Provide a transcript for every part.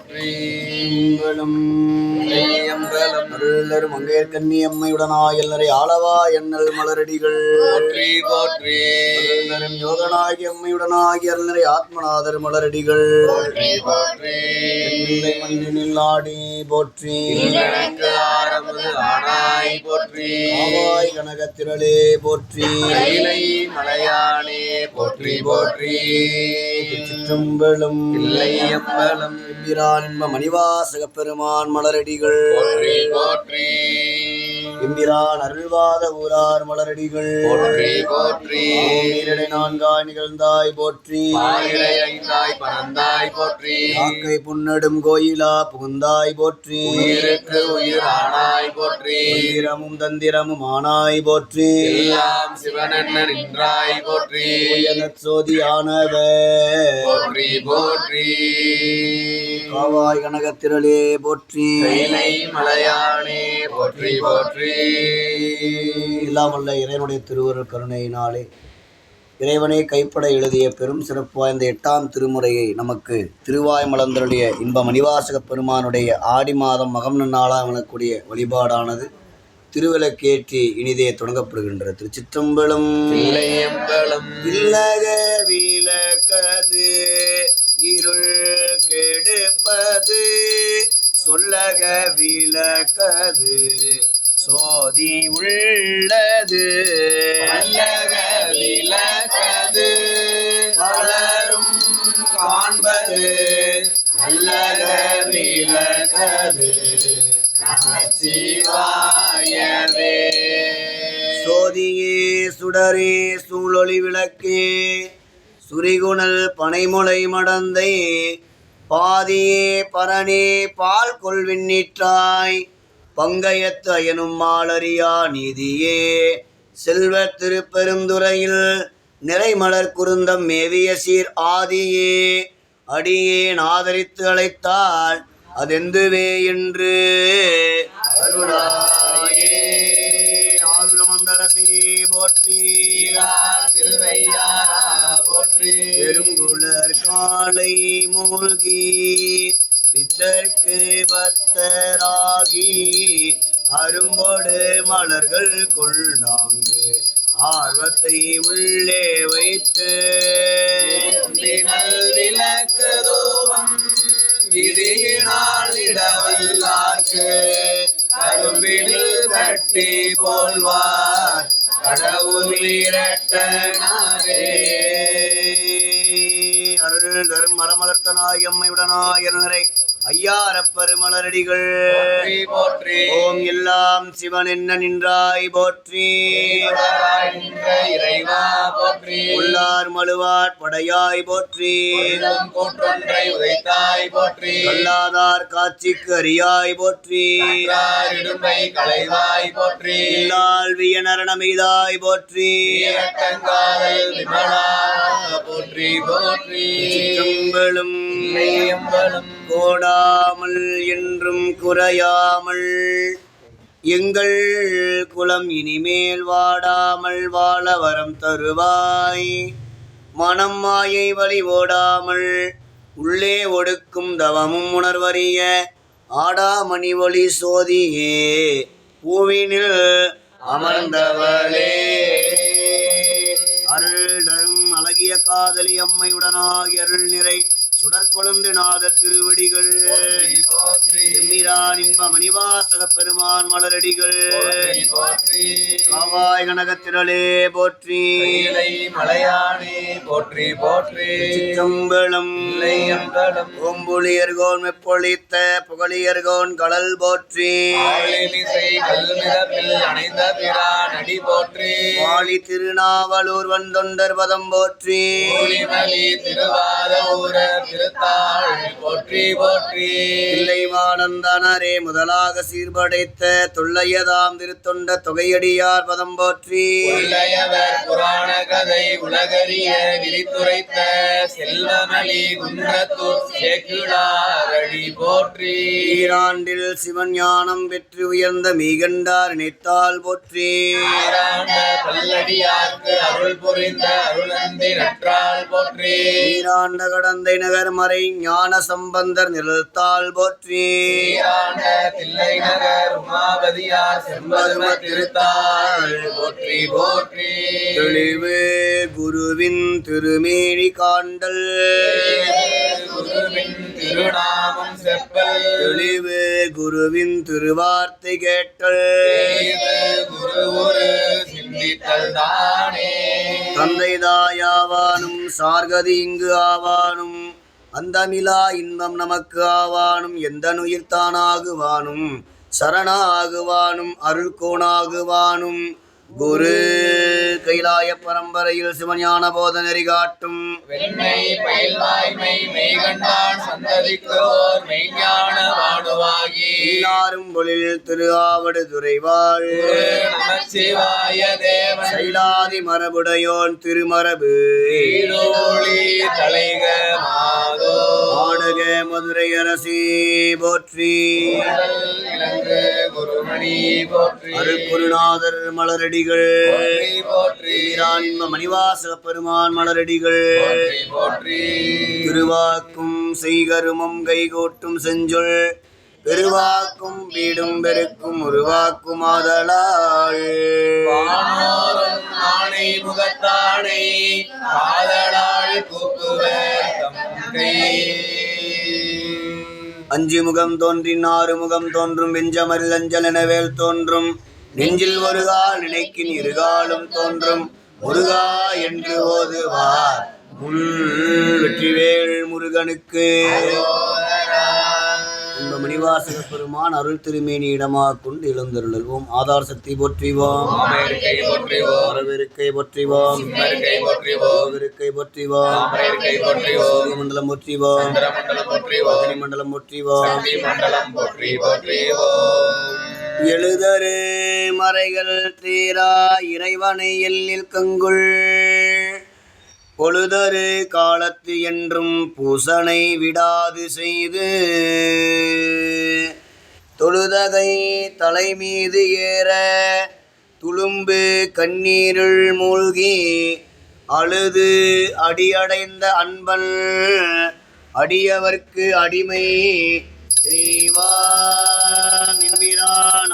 போற்றி. அருளரும் மங்கையர்கண்ணி அம்மையுடனாய் எல்லரை ஆளவா எண்ணல் மலரடிகள் போற்றி போற்றி. அருளரும் யோகனாகி அம்மையுடனாகி அருளரை ஆத்மநாதர் மலரடிகள் போற்றி போற்றி. மண்ணினில் ஆடி போற்றி. ஆரமுது ஆனாய் போற்றி. ஆவாய் கனகத்திரளே போற்றி. கைலை மலையானே போற்றி போற்றி. சிற்றம்பலம் இல்லை அம்பலம் எம்பிரான் இன்ப மணிவாசக பெருமான் மலரடிகள் போற்றி போற்றி. எம்பிரான் அருள்வாத ஊரார் மலரடிகள் போற்றி போற்றி. நீரடை நான்காய் நிகழ்ந்தாய் போற்றி. பாலிடை ஐந்தாய் பறந்தாய் போற்றி. காக்கை புன்னடும் கோயிலா புகுந்தாய் போற்றி. உயிருக்கு உயிரானாய் போற்றி. தந்திரமும் தந்திரமும் ஆனாய் போற்றி. எல்லாம் சிவனென்ன நின்றாய் போற்றி. சோதியானவர் போற்றி போற்றி. காவாய் கனகத்திரளே போற்றி. கைலை மலையானே போற்றி போற்றி. எல்லாம் வல்ல இறைவனுடைய திருவருள் கருணையினாலே இறைவனை கைப்பட எழுதிய பெரும் சிறப்பு வாய்ந்த 8ஆம் திருமுறையை நமக்கு திருவாய் மலர்ந்தருடைய இன்ப மணிவாசக பெருமானுடைய ஆடி மாதம் மகம் நன்னாளாக எனக்கூடிய வழிபாடானது திருவிளக்கேற்றி இனிதே தொடங்கப்படுகின்ற திருச்சிற்றம்பலம். இல்லக விளக்கது இருள் கெடுப்பது சொல்லக விளக்கது சோதி உள்ளது. அல்லக விளக்கது பலரும் காண்பது. நல்லக விளக்கது நமச்சிவாயவே. சோதியே சுடரே சூழொளி விளக்கே சுரிகுணல் பனைமுளை மடந்தை பாதியே பரணே பால் கொள்வின்னிற்றாய் பங்கயத்து அயனும் மாலரியா நீதியே செல்வ திருப்பெருந்துறையில் நிறைமலர் குருந்தம் மேவிய சீர் ஆதியே அடியேன் ஆதரித்து அழைத்தால் அதெந்துவே என்று அருளாயே. ஆதுரமந்தரசே போற்றி. திருவையாரா போற்றி. பெருங்குளர் காலை மூழ்கி பித்தர்க்கு பத்தராகி அரும்பொடு மலர்கள் கொள்ளாங்கு ஆர்வத்தை உள்ளே வைத்து விளக்கதோவம் விதியினால் இடவல்லார்க்கு கரும்பிடு கட்டி போல்வார் கடவுள் இரட்டனாரே. அருள் தரும் மரமலர்த்தனாய் அம்மையுடனாய் நிறை ஐயாரப்பரு மலரடிகள் போற்றி. ஓம் எல்லாம் சிவன் என்ன நின்றாய் போற்றி. இறைவா போற்றி. உள்ளார் மழுவார் படையாய் போற்றி. கூற்றொன்றை உதைத்தாய் போற்றி. கல்லாதார் காட்சிக்கு அறியாய் போற்றி. இடும்பை களைவாய் போற்றி. விய நரணமெய்தாய் போற்றி. இரட்டங்காதல் விமலா போற்றி போற்றி. சிற்றம்பலம் கோடாமல் என்றும் குறையாமல் எங்கள் குலம் இனிமேல் வாடாமல் வாழ வரம் தருவாய். மனம் மாயை வழி ஓடாமல் உள்ளே ஒடுக்கும் தவமும் உணர்வறிய ஆடாமணி ஒளி சோதியே பூவினில் அமர்ந்தவளே. அருள் தரும் அழகிய காதலி அம்மையுடனாகி அருள் நிறை சுடற்கொழுந்து நாத திருவடிகள் எம்பிரான் இன்ப மணிவாசக பெருமான் மலரடிகள் காவாய் கனகத்திரளே போற்றி. மலையானே போற்றி போற்றி. சிற்றம்பலம் ஓம்புலியர்கோன் மெப்பொழித்த புகழியர்கோன் கடல் போற்றி. அணைந்த பிரான் அடி போற்றி. வாழி திருநாவலூர் வந்தொண்டர் பதம் போற்றி. திருவாத ஊரர் திருத்தாள் போற்றி போற்றி. தில்லைவானந்தனரே முதலாக சீர்படைத்த தொல்லையதாம் திருத்தொண்ட தொகையடியார் பதம் போற்றி. புராண கதை உலகறிய விரித்துரைத்த செல்வமலி குன்றத்தூர் சேக்கிழார் திருவடி போற்றி. ஈராண்டில் சிவன் ஞானம் பெற்று உயர்ந்த மெய்கண்டார் நினைத்தால் போற்றி. ஈராண்ட பல்லடியார்க்கு அருள் புரிந்த அருளந்தி நற்றால் போற்றி. ஈராண்ட கடந்தை நகர் மறை ஞான சம்பந்தர் நிழல்தாள் போற்றி. ஈராண்ட தில்லை நகர் உமாபதியார் செம்பதும திருத்தாள் போற்றி போற்றி. தெளிவு குருவின் திருமேனி காண்டல். குருவின் திருநாமம் செப்பல். தெளிவு குருவின் திருவார்த்தை கேட்டல். குரு ஒரு சிந்தித்தல் தானே. தந்தை தாயாவானும் சார்கதி இங்கு ஆவானும் அந்தமிலா இன்பம் நமக்கு ஆவானும் எந்த நுயிர்த்தானாகுவானும் சரணாகுவானும் அருள்கோணாகுவானும் குரு கைலாய பரம்பரையில் சிவஞான போத நெறி காட்டும் வெண்மை பயில்வாய்மை மெய்கண்டான் சந்ததிக்கோர் மெய்ஞான வாடுவாகி. எல்லாரும் பொழில் திரு ஆவடு துறைவாள் நமச்சிவாய தேவன் சைலாதி மரபுடையோன் திருமரபு ஈரோளி தலைக மாதோ. ஆடக மதுரை அரசி போற்றி. இலங்கு குருமணி போற்றி. அருட்குருநாதர் மலரடிகள் போற்றி போற்றி. இன்ப மணிவாசக பெருமான் மலரடிகள் போற்றி போற்றி. திருவாக்கும் செய்கருமம் கைகோட்டும் செஞ்சொல் பெருவாக்கும் வீடும் பெருக்கும் உருவாக்கும் ஆதலாள். வானோரும் ஆணை முகத்தானை காதலாள் கூப்புவர் தம்கை. அஞ்சு முகம் தோன்றின் ஆறு முகம் தோன்றும் வெஞ்சமரில் அஞ்சல் எனவேல் தோன்றும் நெஞ்சில் ஒரு கால் நினைக்கின் இருகாலும் தோன்றும் முருகா என்று ஓதுவார் முள் வெற்றிவேல் முருகனுக்கு. இந்த மணிவாசக பெருமான் அருள் திருமேனி இடமாக கொண்டு எழுந்தருள்வோம். ஆதார் சக்தி போற்றிவோம். மாமேற்கை போற்றிவோம். வரவிருக்கை போற்றிவோம். சிம்மருக்கை போற்றிவோம். இருக்கை போற்றிவோம். தாமரைக்கை போற்றிவோம். சூரிய மண்டலம் போற்றிவோம். சந்திரமண்டலம் போற்றிவோம். அக்னி மண்டலம் போற்றிவோம். சக்தி மண்டலம் போற்றி போற்றிவோம். எழுதரு மறைகள் தீரா இறைவனை எல்லில் கங்குள் பொழுதரு காலத்து என்றும் பூசனை விடாது செய்து தொழுதகை தலை மீது ஏற துளும்பு கண்ணீருள் மூழ்கி அழுது அடியடைந்த அன்பன் அடியவர்க்கு அடிமை செய்வான்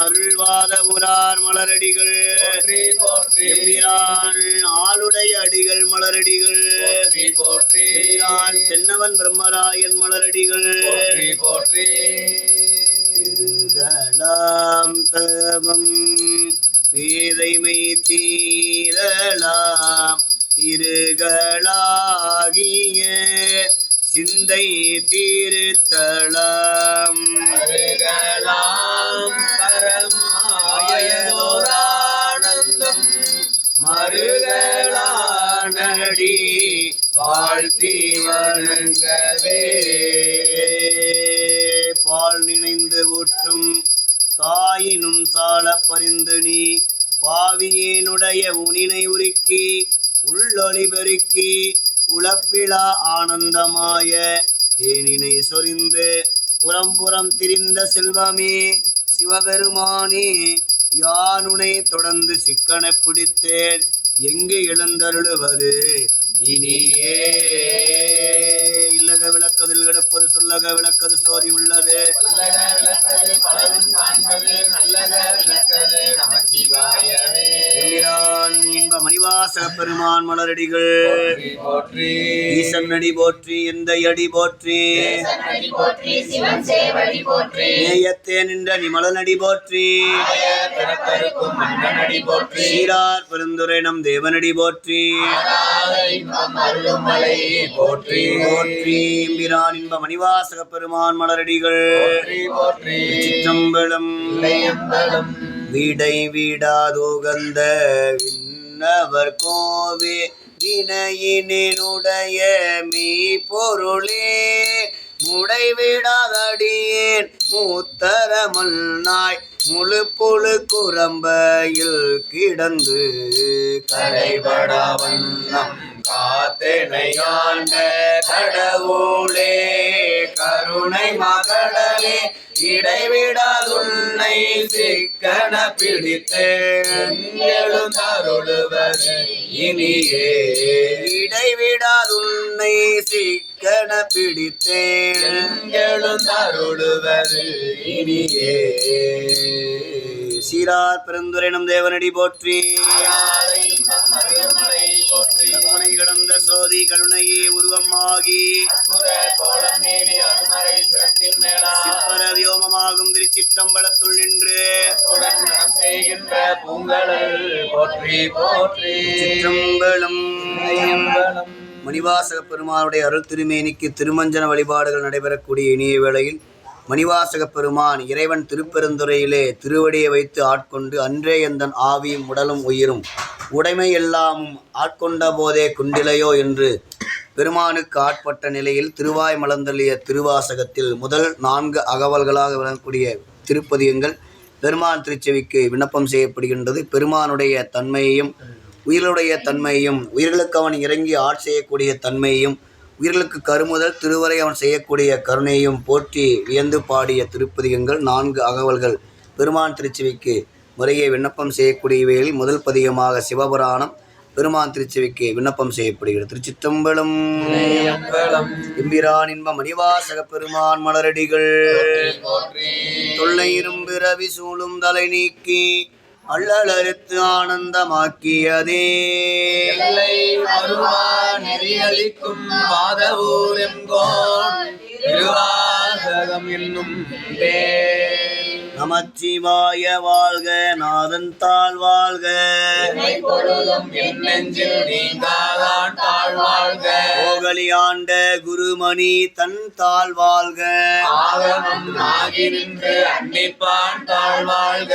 அருள்வாத உரார் மலரடிகள் போற்றி போற்றி. எம்பிரான் ஆளுடைய அடிகள் மலரடிகள் போற்றி போற்றி. எம்பிரான் தென்னவன் பிரம்மராயன் மலரடிகள் போற்றி போற்றி. திருகலாம் தவம் பேதைமை தீரலாம் திருகளாகிய சிந்தை தீர்த்தலாம் மருகலாம் பரமாயனோரானந்தம் மருகலானடி வாழ்த்தி வணங்கவே. பால் நினைந்து ஊட்டும் தாயினும் சால பரிந்து நீ பாவியேனுடைய உனினை உருக்கி உள்ளொளி பெருக்கி உழப்பிலா ஆனந்தமாய தேனினை சொரிந்து புறம்புறம் திரிந்த செல்வமே சிவபெருமானே யானுனை தொடர்ந்து சிக்கன பிடித்தேன் எங்கு எழுந்தருளுவது இனியே. இல்லக விளக்கதில் கிடப்பது சொல்லக விளக்கது சோதி உள்ளது பல்லக விளக்கது பலரும் காண்பது நல்லக விளக்கது நமச்சிவாயவே. எம்பிரான் இன்ப மணிவாசக பெருமான் மலரடிகள் போற்றி போற்றி. ஈசன் அடி போற்றி எந்த அடி போற்றி அடி போற்றி சிவன் சேவடி போற்றி நேயத்தே நின்ற நிமலனடி போற்றி பிறப்பருக்கும் மன்னனடி போற்றி. சீரார் பெருந்துரை நம் தேவனடி போற்றி இன்பம் அருளும் மலை போற்றி போற்றி. எம்பிரான் இன்ப மணிவாசக பெருமான் மலரடிகள் போற்றி போற்றி. சிற்றம்பலம் இல்லையம்பலம் வீடை வீடாதோகந்த விண்ணவர் கோவே வினையினுடைய மெய் பொருளே முடைவிடாதடியேன் மூத்தரமல் நாய் முழு புழு குரம்பையில் கிடந்து கரைபடா வண்ணம் காத்தெனையாண்ட கடவுளே கருணை மகளே இடைவிடாதுன்னை சிக்கன பிடித்து எழுந்தருளுவது இனியே இடைவிடாதுன்னை சிக்கன பிடித்தேன் எழுந்தருளுவது இனியே சீரார் பெருந்துரை நம் தேவனடி போற்றி போற்றி கடந்த சோதி கருணையே உருவமாகி சிற்பர வியோமமாகும் திருச்சிற்றம்பலத்துள் நின்று செய்கின்ற பூங்கடல் போற்றி போற்றி சிற்றம்பலம் மணிவாசக பெருமானுடைய அருள் திருமேனிக்கு திருமஞ்சன வழிபாடுகள் நடைபெறக்கூடிய இனிய வேளையில் மணிவாசக பெருமான் இறைவன் திருப்பெருந்துறையிலே திருவடியை வைத்து ஆட்கொண்டு அன்றே எந்தன் ஆவியும் உடலும் உயிரும் உடைமை எல்லாமும் ஆட்கொண்ட போதே குண்டிலையோ என்று பெருமானுக்கு ஆட்பட்ட நிலையில் திருவாய் மலர்ந்தளிய திருவாசகத்தில் முதல் 4 அகவல்களாக விளங்கக்கூடிய திருப்பதிகங்கள் பெருமான் திருச்செவிக்கு விண்ணப்பம் செய்யப்படுகின்றது. பெருமானுடைய தன்மையையும் உயிர்களுடைய தன்மையையும் உயிர்களுக்கு அவன் இறங்கி செய்யக்கூடிய தன்மையையும் உயிர்களுக்கு கருமுதல் திருவரை அவன் செய்யக்கூடிய கருணையும் போற்றி வியந்து பாடிய திருப்பதிகங்கள் 4 அகவல்கள் பெருமான் திருச்செவிக்கு முறையே விண்ணப்பம் செய்யக்கூடியவைகளில் முதல் பதிகமாக சிவபுராணம் பெருமான் திருச்செவிக்கு விண்ணப்பம் செய்யப்படுகிறது. திருச்சிற்றம்பலம். எம்பிரான் இன்ப மணிவாசக பெருமான் மலரடிகள் தொல்லை இரும்பிறவி சூழும் தலை நீக்கி அல்லலறுத்து ஆனந்தமாக்கியதே நெறியளிக்கும் மாதவூர் எங்கோன் திருவாசகம் என்னும் நமச்சிவாய வாழ்க நாதன் தாழ் வாழ்க என் நெஞ்சில் நீங்காதான் தாழ்வாழ்க கோகலி ஆண்ட குருமணி தன் தாழ் வாழ்க ஆகமம் ஆகி நின்று அன்னிப்பான் தாழ்வாழ்க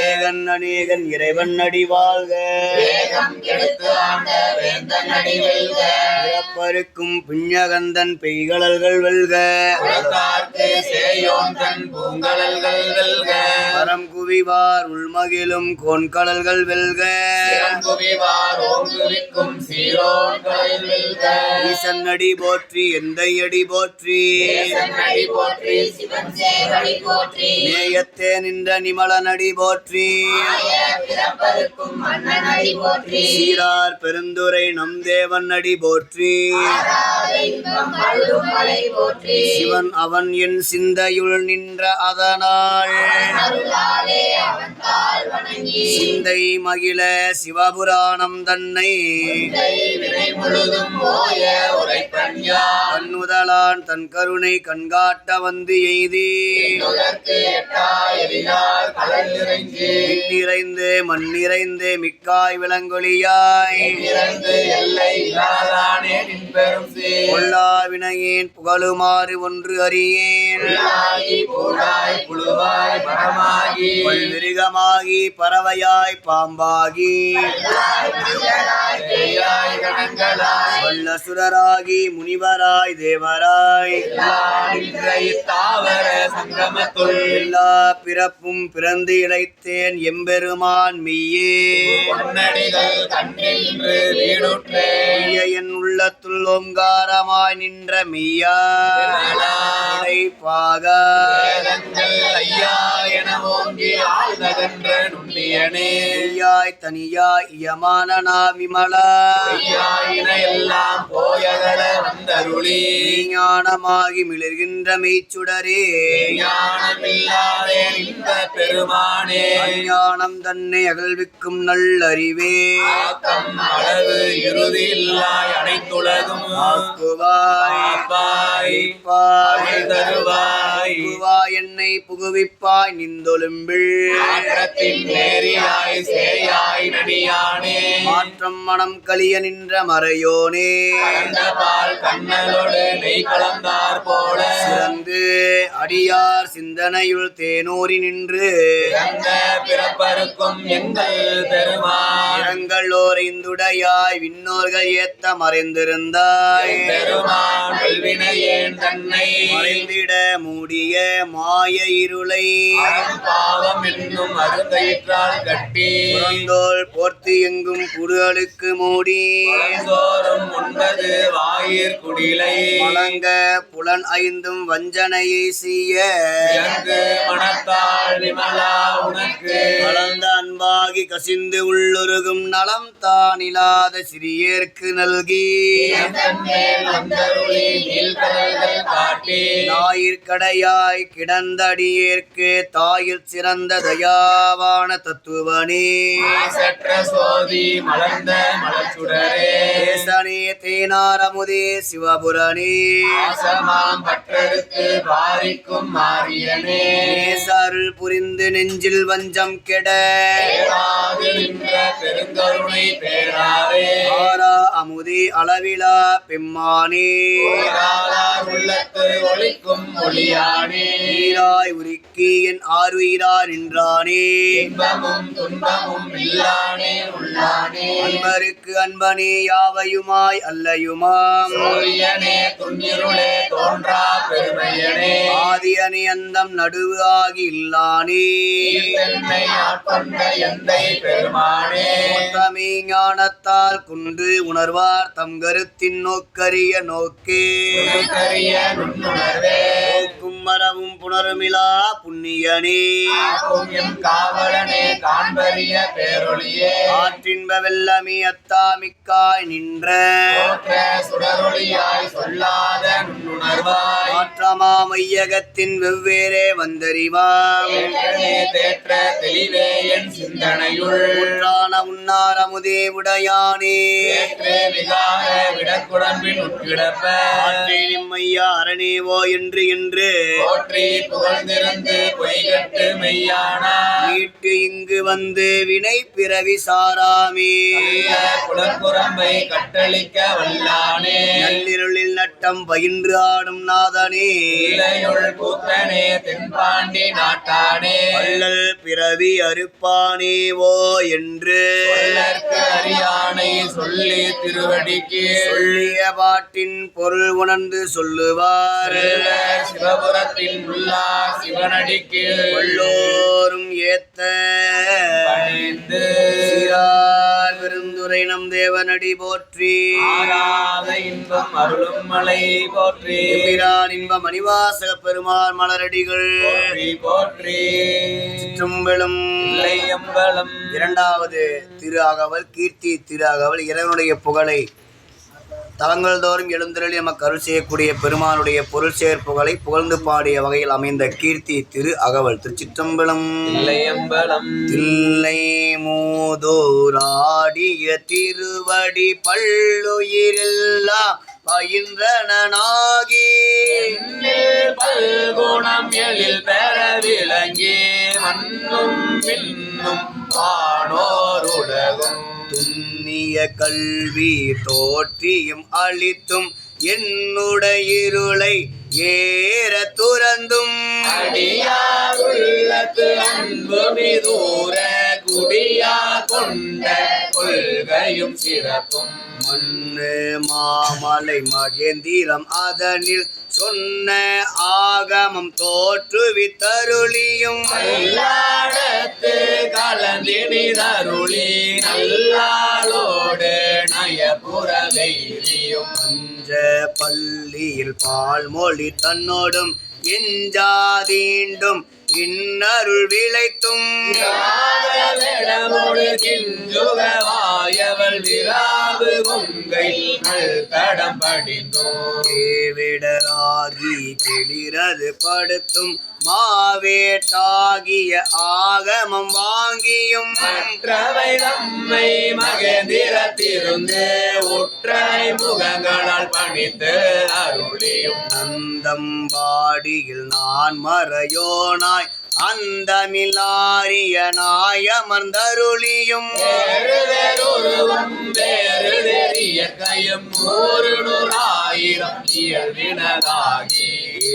ஏகன் அநேகன் இறைவன் அடி வாழ்க வேகம் கெடுத்து ஆண்ட வேந்தன் அடி வெல்க பிறப்பருக்கும் பிஞகந்தன் பெய்கடல்கள் வெல்க உலகார்க்கு சேயோன் தன் பூங்கடல்கள் வெல்க பரம் குவிவார் உள்மகிழும் கோன்கடல்கள் வெல்க குவிவார் ஓங்குவிக்கும் சீரோன்களில் வெல்க ஈசன் அடி போற்றி எந்தை அடி போற்றி அடி போற்றி சிவன் சேவடி போற்றி நேயத்தே நின்ற நிமலன் அடி போற்றி பிறப்பருக்கும் மன்னன் அடி போற்றி சீரார் பெருந்துரை நம் தேவன் அடி போற்றி இன்பம் அருளும் மலை போற்றி சிவன் அவன் என் சிந்தையுள் நின்ற அதனால் அருளாலே அவன் தாழ் வணங்கி சிந்தை மகிழ சிவபுராணம் தன்னை வினை முழுதும் ஓய உரைப்பன்யா கண்ணுதலான் தன் கருணை கண்காட்ட வந்து எய்தி உலர்க்கு எட்டா எரியார் கடல் நிறைந்து நிறைந்து மண் நிறைந்து மிக்காய் விளங்கொலியாய் இறந்து எல்லை இல்லாதானே நின் பெரும் கொல்லா வினையேன் புகழுமாறு ஒன்று அறியேன் சீராகி பூடாய் புழுவாய் மரமாகி மிருகமாகி பறவையாய் பாம்பாகி மனிதராய் பேயாய் கணங்களாய் வல்லசுரராகி முனிவராய் தேவராய் தாவர சங்கமத்துள் எல்லா பிறப்பும் பிறந்து இழைத்தேன் எம்பெருமான் மெய்யே பொன்னடிகள் கண்ணில் நின்று வீடுற்றே மெய்ய என் உள்ளத்துள் ஓங்காரமாய் நின்ற மெய்யா பாகா வேதங்கள் ஐயா என ஓங்கி ஆழ்ந்தகன்ற நுண்ணியனே மெய்யாய் தனியாய் இயமான விமலா ஐயாயின எல்லாம் போயகல வந்தருளி ஞானமாகி மிளர்கின்ற மெய்ச்சுடரே ஞானமில்லாதே இந்த பெருமானே ஞானம் தன்னை அகழ்விக்கும் நல்லறிவே ஆக்கம் அளவு இறுதி இல்லாய் அனைத்துலகும் ஆக்குவாய் ஆப்பாய் பாய் தருவாய் புகுவாய் என்னை புகுவிப்பாய் நிந்தொலும்பில் மாற்றத்தின் நேரியாய் சேயாய் நடியானே மாற்றம் மனம் கலிய நின்ற மறையோனே கலந்த பால் கண்ணலோடு நெய் கலந்தார் போல சிறந்து அடியார் சிந்தனையுள் தேனூரி நின்று பிறந்த பிறப்பருக்கும் எங்கள் பெருமான் பெருமான் இரங்கலோர் இந்துடையாய் விண்ணோர்கள் ஏத்த மறைந்திருந்தாய் பெருமான் வினையேன் தன்னை மறைந்திட மூடிய மாய இருளை பாவம் என்னும் அருங்கயிற்றால் கட்டி புறந்தோள் போர்த்து எங்கும் புடுகளுக்கு மூடி சோறும் உண்பது வாயிற் குடிலை மலங்க புலன் ஐந்தும் வஞ்சனையை செய்ய எனக்கு மனத்தாள் விமலா உனக்கு கலந்த அன்பாகி கசிந்து உள்ளுருகும் நலம் தான் இல்லாத சிறியேற்கு நல்கி மேல் வந்தருளி நீள்கடல்கள் காட்டி ஞாயிற்கடையாய் கிடந்த அடியேற்கு தாயில் சிறந்த தயாவான தத்துவனே சற்ற சோதி மலர்ந்த மலச்சுடரே தேசனே தேனாரமுதே சிவபுரணே ஆசமாம் பற்றெடுத்து பாரிக்கும் மாரியனே நேசருள் புரிந்து நெஞ்சில் வஞ்சம் கெட பேராது நின்ற பெருங்கருணை பேராரே ஆரா அமுதே அளவிலா பெம்மானே பேராதார் உள்ளத்து ஒளிக்கும் ஒளியானே நீராய் உருக்கி என் ஆறுயிரா நின்றானே இன்பமும் துன்பமும் இல்லானே உள்ளானே அன்பருக்கு அன்பனே யாவையுமாய் அல்லையுமாம் சூரியனே துன்னிருளே தோன்றா பெருமையனே ஆதியனே அந்தம் நடுவு ஆகி இல்லானே தென்னை ஆட்கொண்ட எந்தை பெருமானே மொத்தமே ஞானத்தால் குன்று உணர்வார் தம் கருத்தின் நோக்கரிய நோக்கே கரிய நுண்ணுணர்வே நோக்கும் மரவும் புணருமிலா புண்ணியனே ஆகும் எம் காவலனே காண்பரிய பேரொளியே ஆற்றின்ப வெள்ளமே அத்தாமிக்காய் நின்ற தோற்ற சுடரொளியாய் சொல்லாத நுண்ணுணர்வாய் மாற்றமா மையகத்தின் வெவ்வேறே வந்தறிவாம் ஏற்றனே தேற்ற தெளிவே என் சிந்தனையுள் உற்றான உன்னாரமுதே உடையானே ஏற்றே விகார விடக்குடம்பின் உட்கிடப்ப ஆற்றே நிம்மையா அரணேவோ என்று போற்றி புகழ்ந்திருந்து பொய்கட்டு மெய்யானா மீட்டு இங்கு வந்து வினை பிறவி சாராமே குலக்குரம்பை கட்டளிக்க வல்லானே நள்ளிருளில் நட்டம் பயின்று ஆடும் நாதனே இளையுள் கூத்தனே தென்பாண்டி நாட்டானே வள்ளல் பிறவி அறுப்பானேவோ என்று சொல்லற்கு அறியானை சொல்லி திருவடிக்கு சொல்லிய பாட்டின் பொருள் உணர்ந்து சொல்லுவார் சொல்ல சிவபுரத்தின் உள்ளார் சிவனடிக்கு எல்லோரும் ஏத்த பணிந்து சீரார் பெருந்துரை நம் தேவனடி போற்றி ஆராத இன்பம் அருளும் மலை போற்றி எம்பிரான் இன்ப மணிவாசக பெருமாள் மலரடிகள் போற்றி போற்றி சிற்றம்பலம் எம்பலம் இரண்டாவது திரு அகவல் கீர்த்தி திரு அகவல் இறைவனுடைய புகழை தலங்கள் தோறும் எழுந்தருளி நமக்கு அருள் செய்யக்கூடிய பெருமானுடைய பொருள் செயற்புகளை புகழ்ந்து பாடிய வகையில் அமைந்த கீர்த்தி திரு அகவல். திருச்சிற்றம்பலம். எம்பலம் தில்லை மூதூராடிய திருவடி பல்லுயிரெல்லாம் பயின்றனாகி பல்குணம் எழில் பெற விளங்கி மண்ணும் பின்னும் வானோர் உலகும் துண்ணிய கல்வி தோற்றியும் அளித்தும் என்னுடைய இருளை ஏற துறந்தும் அடியார் உள்ளத்து அன்பு மிதூர குடியா கொண்ட கொள்கையும் சிறப்பும் மண்ணு மாமலை மகேந்திரம் அதனில் சொன்ன ஆகமம் தோற்றுவித்தருளியும் எல்லாடத்து கலந்தினிதருளி நல்லாளோடு நயபுரவைரியும் பஞ்ச பள்ளியில் பால்மொழி தன்னோடும் எஞ்சாதீண்டும் இன்னருள் விளைத்தும் விடமோடு கிஞ்சுகவாயவள் விராவு கொங்கை நல் தடம் படித்தோம் தேவிடராகி கிளிரது படுத்தும் மாவேட்டாகிய ஆகமம் வாங்கியும் மற்றவை நம்மை மகேந்திரத்திருந்து உற்றை முகங்களால் பணித்து அருளியும் நந்தம்பாடியில் நான் மறையோனாய் அந்தமில்லாரிய நாயமர்ந்தருளியும் வேறுவேறுருவம் வேறு இயற்கையும் 100,000 இயல்பினதாகி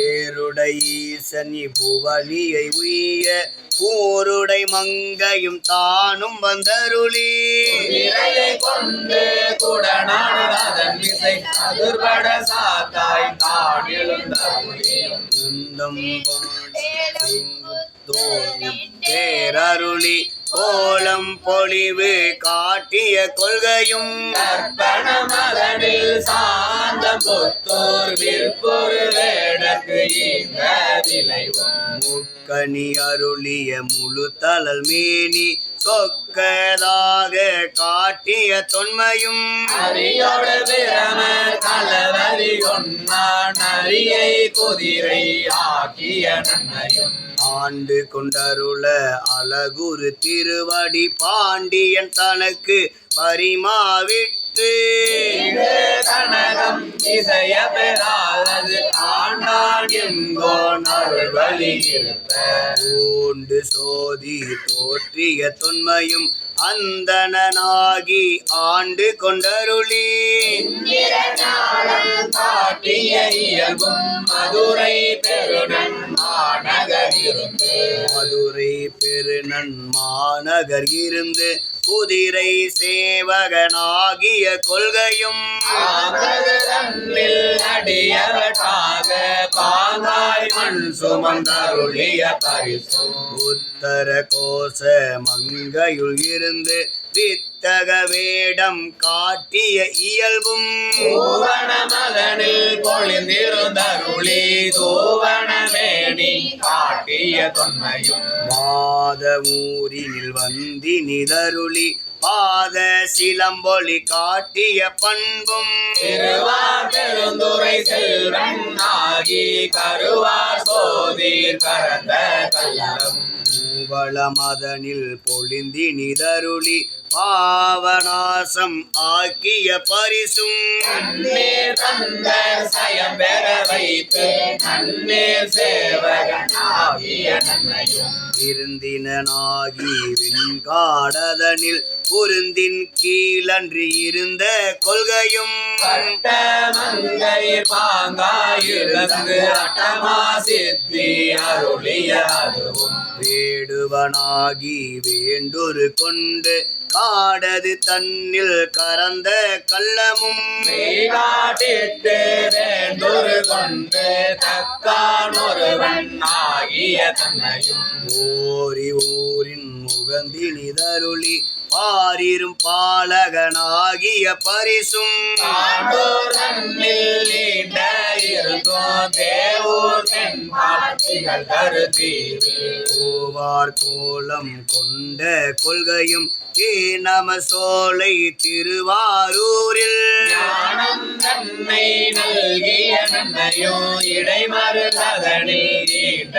ஏருடைய ஈசனி புவனியை உய்ய ஊருடை மங்கையும் தானும் வந்தருளி இறையை கொண்டு குடநாடு அதன் இசை அதிர்பட சாத்தாய் தான் எழுந்தருளியும் தேரருளி கோலம் பொலிவு காட்டிய கொள்கையும் கற்பன மதனில் சாந்த புத்தோர் விற்பொரு வேடக்கு இந்த விளைவும் முக்கணி அருளிய முழு தளல் மேனி சொக்கதாக காட்டிய தொன்மையும் அரியோடு பிரமர் கலவரி ஒன்னான் அரியை குதிரை ஆக்கிய நன்மையும் ஆண்டு கொண்டருள அழகுரு திருவடி பாண்டியன் தனக்கு பரிமாவிட்டு கனகம் இசைய பெறாதது ஆண்டான் எங்கோன் அருள் வழி இருப்ப ஓண்டு சோதி தோற்றிய தொன்மையும் அந்தணனாகி ஆண்டு கொண்டருளி காட்டிய இயல்பும் மதுரை பெருநன் மாநகர் இருந்து மதுரை பெருநன் மாநகர் இருந்து குதிரை சேவகனாகிய கொள்கையும் தன்னில் அடியவட்டாக பாங்காய் மண் சுமந்தருளிய பரிசு உத்தர கோச மங்கையுள் இருந்து வித்தக வேடம் காட்டிய இயல்பும் பூவன மதனில் பொழிந்திருந்தருளி தூவனமேனி காட்டிய தொன்மையும் மாத ஊரினில் வந்தி நிதருளி பாத சிலம்பொலி காட்டிய பண்பும் திருவார் பெருந்துரை செல்வன் ஆகி கருவார் சோதீர் கரந்த கல்லம் மூவள மதனில் பொழிந்தி நிதருளி பாவநாசம் ஆக்கிய பரிசும் நன்னீர் தந்த சயம் பெற வைத்து நன்னீர் சேவகன் ஆகிய நன்மையும் இருந்தினாகி விண்காடதனில் பொருந்தின் கீழன்றி இருந்த கொள்கையும் பட்ட மங்கை பாங்காயிழந்து அட்டமா சித்தி அருளிய அதுவும் வேடுவனாகி வேண்டொரு கொண்டு காடது தன்னில் கறந்த கள்ளமும் மெய்காட்டிட்டு வேண்டொரு கொண்டு தக்கான் ஒருவன் ஆகிய தன்மையும் ஓரி ஊரின் முகந்தி நிதருளி பாரிரும் பாலகனாகிய பரிசும் ஆண்டோர் தன்னில் நீண்ட இருந்தோம் தேவூர் தென்பாட்சிகள் கருத்தீவில் ஓவார் கோலம் கொண்ட கொள்கையும் நம சோலை திருவாரூரில் ஞானம் தன்னை நல்கிய நன்மையும் இடைமருதனில் ஈண்ட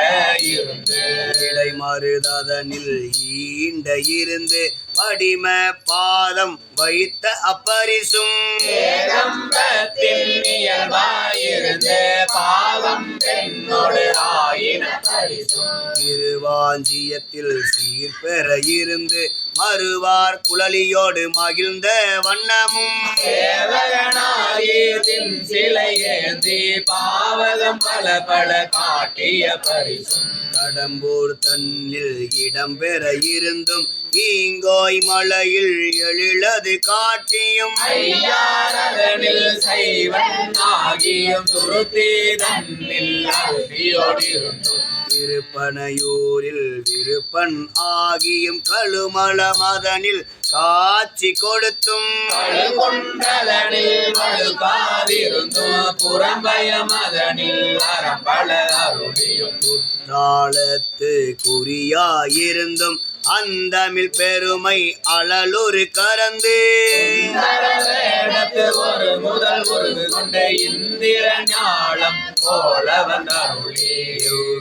இருந்து இலை மருதனில் ஈண்ட இருந்து படிம பாதம் வைத்த அப்பரிசும் ஏகம்பத்தில் இயல்பாயிருந்து பாவம் பெண்ணோடு ஆயின பரிசும் திருவாஞ்சியத்தில் சீர்பெற இருந்து மறுவார் குழலியோடு மகிழ்ந்த வண்ணமும் சேவகனாகி தின் சிலை ஏந்தி பாவகம் பல பல காட்டிய பரிசும் கடம்பூர் தன்னில் இடம்பெற இருந்தும் ஈங்கோய் மலையில் எழிலது காட்டியும் ஐயாரதனில் சைவன் ஆகியும் துருத்தி தன்னில் அருதியோடிருந்தும் திருப்பனையூரில் விருப்பன் ஆகியும் கழுமல மதனில் காட்சி கொடுத்தும் கொண்டதனில் வழுக்காதிருந்தும் புறம்பய மதனில் அறம்பல அருளியும் குற்றாலத்து குறியாயிருந்தும் அந்தமிழ் பெருமை அழலுரு கறந்து வேடத்து ஒரு முதல் உருது கொண்ட இந்திர ஞாலம் போல வந்தருளி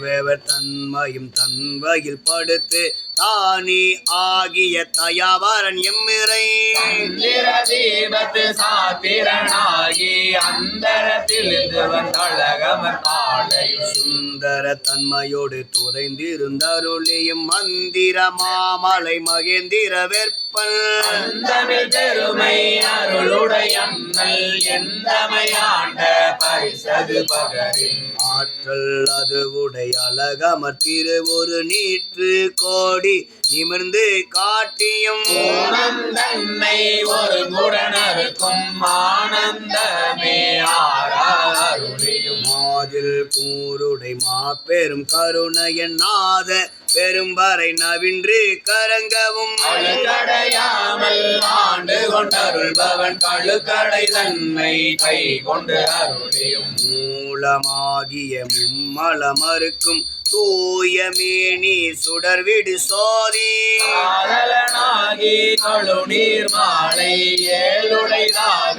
வெவர் தன்மையும் தன்வயில் படுத்து தானி ஆகிய தயாவரன் எம்மிறை இந்திர தீபத்து சாத்திரனாகி அந்தரத்தில் வந்தழகமர் தாளையும் சுந்தர தன்மையோடு துதைந்திருந்தருளியும் மந்திர மாமலை மகேந்திர வெற்பல் அந்தமிழ் பெருமை அருளுடைய அண்ணல் எந்தமையாண்ட பரிசது பகரில் ஆற்றல் அது உடை அழகமர் திருவொரு நீற்று கோடி நிமிர்ந்து காட்டியும் தன்னை ஒரு குடனருக்கும் ஆனந்தமே ஆராருளியும் மாதில் கூருடை மாபெரும் கருணையன் நாத பெரும்பறை நவின்று கரங்கவும் அழுக்கடையாமல் ஆண்டு கொண்டருள்பவன் கழுக்கடை தன்னை கை கொண்டு அருளியும் மூலமாகிய மும்மலமறுக்கும் தூய மேனி சுடர்விடு சோதி காதலனாகி கழுநீர் மாலை ஏழுடைதாக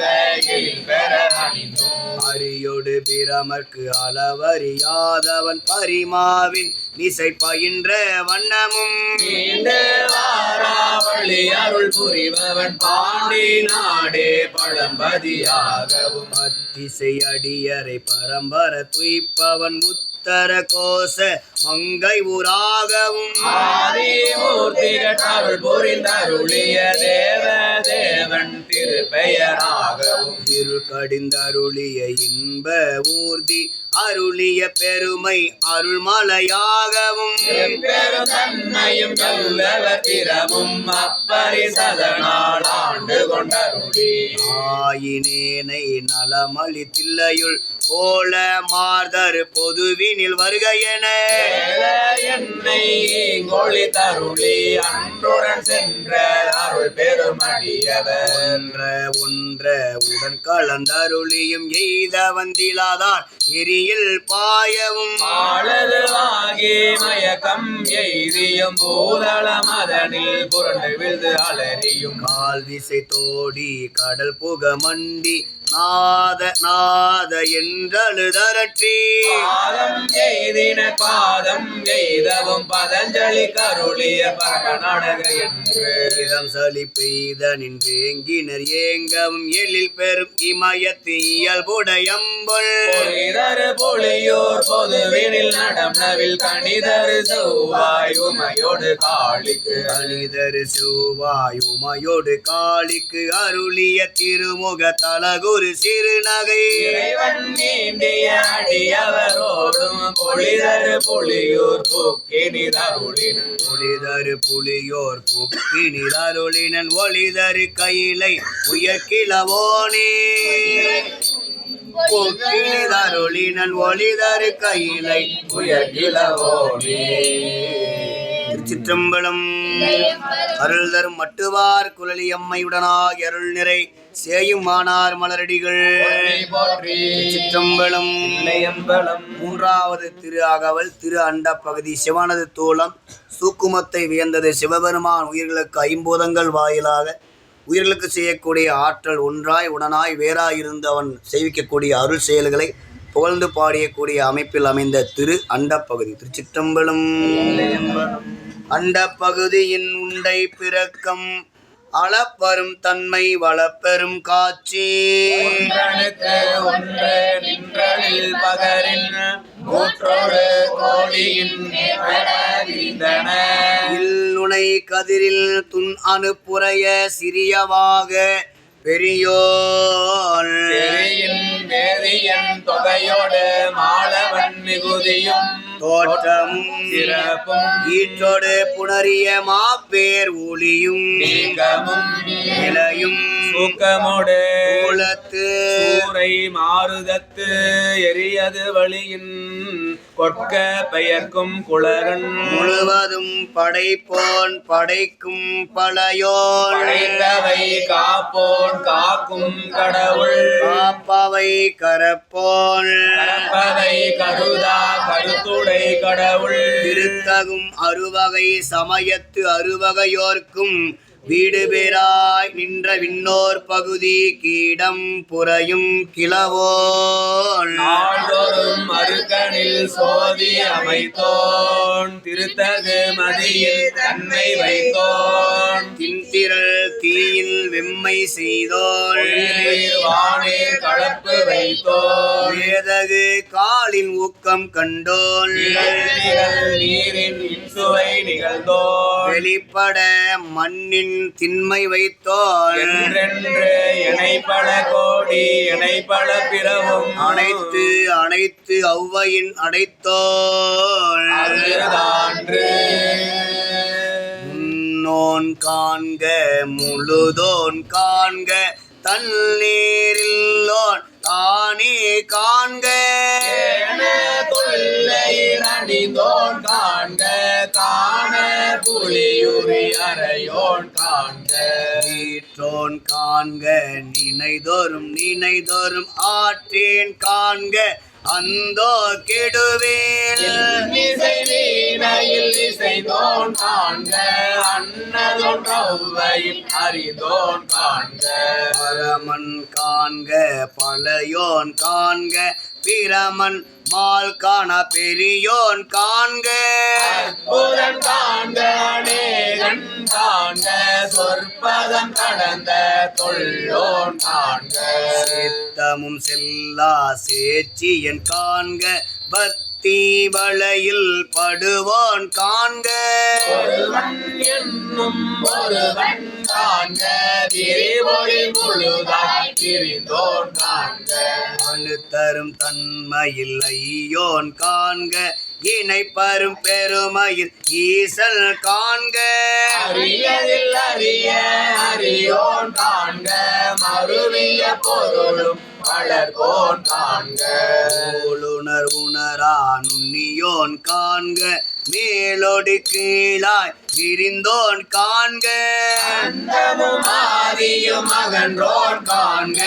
பெற அணிந்தோம் அரியோடு பிரமர்க்கு அளவறியாதவன் பரிமாவின் நிசை பயின்ற வண்ணமும் மீண்டு வாராவளி அருள் புரிபவன் பாண்டி நாடே பழம்பதியாகவும் அத்திசை அடியரை பரம்பர துய்ப்பவன் உத்தர கோச மங்கை ஊராகவும் ஆதிமூர்த்திகள் அருள் புரிந்தருளிய தேவ தேவன் திருப்பெயராகவும் இருள் கடிந்தருளிய இன்ப ஊர்தி அருளிய பெருமை அருள்மலையாகவும் பெரும் தன்மையும் கல்லவர் திறமும் அப்பரிசதனால் ஆண்டு கொண்டருளி ஆயினேனை நலமளி தில்லையுள் கோல மார்தர் பொதுவினில் வருக என என்னை கொளி தருளி அன்றுடன் சென்ற அருள் பெருமடியவர் ஒன்ற உடன் கலந்தருளியும் எய்த வந்திலாதார் எரியில் பாயவும் ஆளதுவாகி மயக்கம் எய்தியும் பூதள மதனில் புரண்டு விழுந்து அலறியும் கால் திசை தோடி கடல் புக மண்டி நாத நாத என்றழுதரற்றி பாதம் எய்தின பாதம் எய்தவும் பதஞ்சலி கருளிய பரமநாடக என்று இதம் சலி பெய்த நின்றேங்கினர் ஏங்கவும் எழில் பெரும் இமயத்து இயல்புடையம்பொல் பொலிதரு பொலியோர் பொதுவினில் நடம் நவில் கணிதரு செவ்வாய் உமையோடு காளிக்கு அணிதரு செவ்வாய் உமையோடு காளிக்கு அருளிய திருமுக தலகுரு சிறுநகை இறைவன் நீண்டிய அடியவரோடும் பொலிதரு பொலியோர் புக்கினிதருளின் ஒளிதரு புலியோர் புக்கினில் அருளினன் ஒளிதரு கையிலை உயர்கிழவோனே புக்கினிதருளினன் ஒளிதரு கையிலை உயர்கிழவோனே திருச்சிற்றம்பலம். அருள் தரும் மட்டுவார் குழலியம்மையுடனாய் அருள் நிறை சேயும் மானார் மலரடிகள் போற்றி சிற்றம்பலம். இல்லையம்பலம் மூன்றாவது திரு அகவல் திரு அண்ட பகுதி சிவனது தூலம் சூக்குமத்தை வியந்தது சிவபெருமான் உயிர்களுக்கு ஐம்பூதங்கள் வாயிலாக உயிர்களுக்கு செய்யக்கூடிய ஆற்றல் ஒன்றாய் உடனாய் வேறாய் இருந்து அவன் செய்விக்கக்கூடிய அருள் செயல்களை புகழ்ந்து பாடியக்கூடிய அமைப்பில் அமைந்த திரு அண்ட பகுதி திருச்சிற்றம்பலம். அண்ட பகுதியின் உண்டை பிறக்கம் அளப்பெரும் தன்மை வளப்பெரும் காட்சி ஒன்றனுக்கு ஒன்று நின்றலில் பகரின் மூற்றோடு கோடியின் விரிந்தன இல்லுனை கதிரில் துன் அணுப்புறைய சிறியவாக பெரியோர் பெரியின் வேதியன் தொகையோடு மாலவன் மிகுதியும் தோற்றமும் சிறப்பும் ஈற்றோடு புணரிய மாப்பேர் ஒளியும் நீக்கமும் நிலையும் தூக்கமோடு மூலத்து சூரை மாறுதத்து எரியது வழியின் கொட்க பெயர்க்கும் குளரன் முழுவதும் படைப்போன் படைக்கும் பழையோன் படைத்தவை காப்போன் காக்கும் கடவுள் காப்பவை கரப்போன் கரப்பவை கருதா கருத்துடை கடவுள் திருத்தகும் அறுவகை சமயத்து அறுவகையோர்க்கும் வீடு பேராய் நின்ற விண்ணோர் பகுதி கீடம் புறையும் கிளவோன் நாள்தோறும் மறுக்கனில் சோதி அமைத்தோன் திருத்தகு மதியில் தன்னை வைத்தோன் தின்திரள் தீயில் வெம்மை செய்தோன் வானீர் கலப்பு வைத்தோன் வேதகு காலின் ஊக்கம் கண்டோன் நீரின் இன்சுவை வினை நிகழ்ந்தோர் வெளிப்பட மண்ணின் திண்மை வைத்தோர் என்றென்று இணைப்பட கோடி இணைப்பட பிறவும் அனைத்து அனைத்து ஔவையின் அடைத்தோள் அன்று முன்னோன் காண்க முழுதோன் காண்க தண்ணீரில்லோன் தானே காண்க அணிந்தோன் காண்க காண புலியுரி அறையோன் காண்க ஈற்றோன் காண்க நினைதோறும் நினைதோறும் ஆற்றேன் காண்க அந்தோ கெடுவேல் இசை வீணையில் இசைந்தோன் காண்க அன்னதோன் கௌவையில் அறிந்தோன் காண்க பரமன் காண்க பழையோன் காண்க பிரமன் மால் காண பெரியோன் காண்க அற்புதன் காண்க அநேகன் காண்க சொற்பதம் கடந்த தொல்லோன் காண்க சித்தமும் செல்லா சேச்சியன் காண்க பக்தி வளையில் படுவோன் காண்க ஒருவன் என்னும் ஒருவன் காண்க விரிவொளி முழுதாய் திரிந்தோன் காண்க அணு தரும் தன்மையில் ஐயோன் காண்க இணைப்பரும் பெருமையில் ஈசல் காண்க அறியதில் அறிய அறியோன் காண்க மறுவிய பொருளும் வளர்போன் காண்க உணர் உணரா நுண்ணியோன் காண்க மேலோடு கீழாய் விரிந்தோன் காண்க அந்தமும் ஆதியும் அகன்றோன் காண்க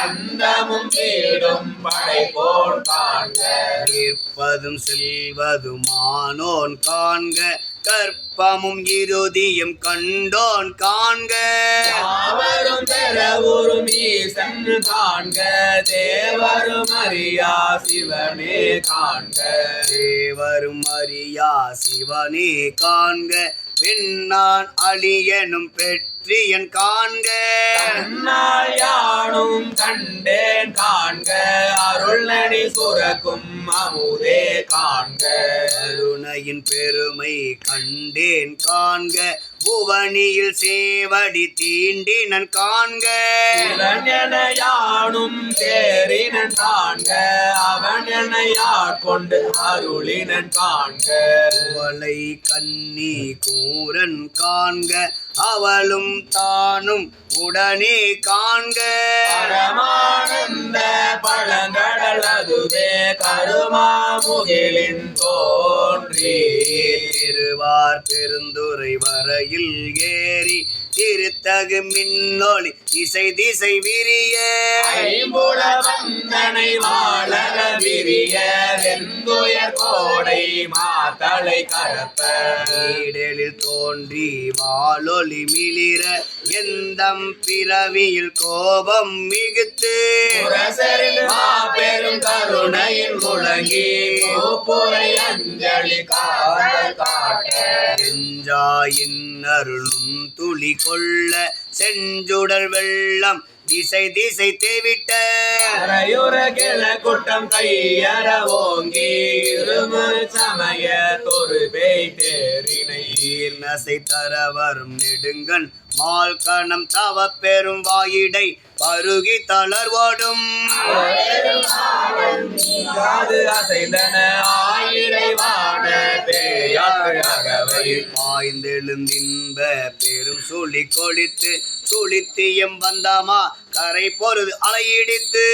அந்தமும் வீடும் படைப்போன் காண்க நிற்பதும் செல்வதுமானோன் காண்க கற்பமும் இறுதியும் கண்டோன் காண்க யாவரும் பெறவுறும் ஈசன் காண்க தேவரும் அறியா சிவனே காண்க தேவரும் அறியா சிவனே காண்க பெண்ணான் அழியனும் பெற்றியன் காண்க கண்ணால் யானும் கண்டேன் காண்க அருள்நடி சுரக்கும் அமுதே காண்க கருணையின் பெருமை கண்டேன் காண்க புவனியில் சேவடி தீண்டினன் காண்க இவன் என யானும் தேறினன் காண்க அவன் என்னை ஆட்கொண்டு அருளினன் காண்க அவளை கண்ணி கூரன் காண்க அவளும் தானும் உடனே காண்க பரமானந்த பழங்கடல் அதுவே கருமாமுகிலின் தோன்றி திருவார் பெருந்துரை வரையில் ஏறி திருத்தகு மின்னொளி திசை திசை விரிய ஐம்புல வந்தனை வாழக விரிய வெந்துயர் கோடை மாத்தளை கரப்ப ஈடலில் தோன்றி வாளொலி மிளிர எந்தம் பிறவியில் கோபம் மிகுத்து புரசரில் மாபெரும் கருணையில் முழங்கி பூப்புரை அஞ்சலி காதல் காட்ட எஞ்சாயின் அருளும் துளி கொள்ள செஞ்சுடர் வெள்ளம் திசை திசை தேவிட்ட அரையுற கிள குட்டம் கையற ஓங்கி இருமுறை சமய தொரு பேய் தேரினை நசை தர வரும் நெடுங்கன் மால் கணம் தவ பெரும் வாயிடை பருகி தளர்வோடும் காது அசைந்தன ஆயிரைவான பேயாள் அகவையில் பாய்ந்தெழுந்தின்ப பெரும் சுழி கொளித்து சுழித்தியம் வந்தமா கரை பொருது அலையிடித்து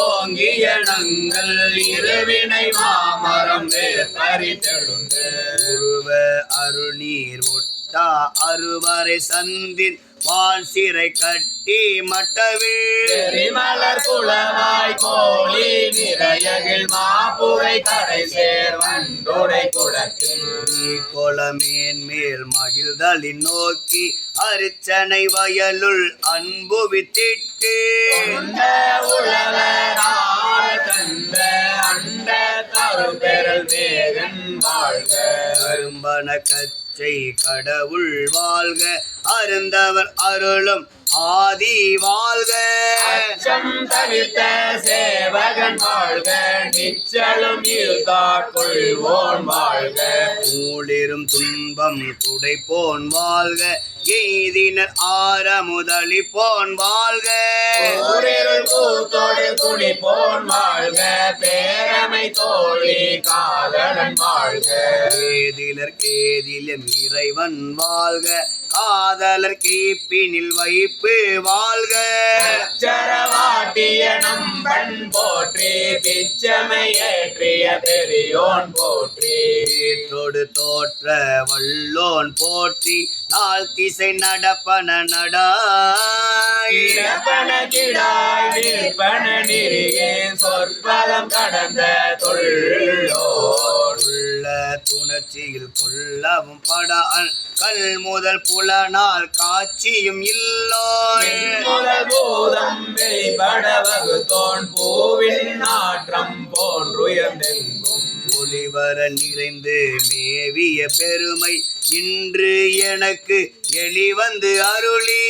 ஓங்கிய நங்கள் இருவினை மாமரம் பறித்தெழுந்து உருவ அருநீர் ஒட்டா அருவரை சந்தின் வான் சிறை கட்டி மட்டவில் மலர் குளவாய் கோழி நிறையகில் மாப்புரை கரை சேர்வண்டோடை குளத்தில் கொளமேன் மேல் மகிழ்தலின் நோக்கி அரிச்சனை வயலுள் அன்பு வித்திட்டு உழவர் தந்த அண்ட தருபெறல் வேகன் வாழ்க அரும்பன கச்சை கடவுள் வாழ்க அருந்தவர் அருளும் ஆதி வாழ்க. அச்சம் தவிர்த்த சேவகன் வாழ்க, நிச்சலும் ஈர்த்தாட்கொள்வோன் வாழ்க. ஊழிரும் துன்பம் துடைப்போன் வாழ்க, எய்தினர் ஆரமுதளிப்போன் வாழ்க. ஊரிருள் கூத்தோடு குடிப்போன் வாழ்க, பேரமை தோழி காதலன் வாழ்க. ஏதிலர் கேதிலும் இறைவன் வாழ்க, காதலர் கீப்பினில் வைப்பு வாழ்க. அச்சரவாட்டிய நம்பன் போற்றி, பிச்சமை ஏற்றிய பெரியோன் போற்றி. ஏற்றோடு தோற்ற வல்லோன் போற்றி, நாள் திசை நடப்பன நடாய். இடப்பன கிடாய் நிற்பன நெறியே, சொற்பதம் கடந்த தொல்லோர். உள்ள துணர்ச்சியில் கொள்ளவும் படான், கல் முதல் புலனால் காட்சியும் இல்லோன். முதல் பூதம் வெளிப்பட வகுத்தோன், பூவின் நாற்றம் போன்றுயர்ந்தெங்கும். ஒளிவர நிறைந்து மேவிய பெருமை இன்று எனக்கு எளிவந்து அருளி.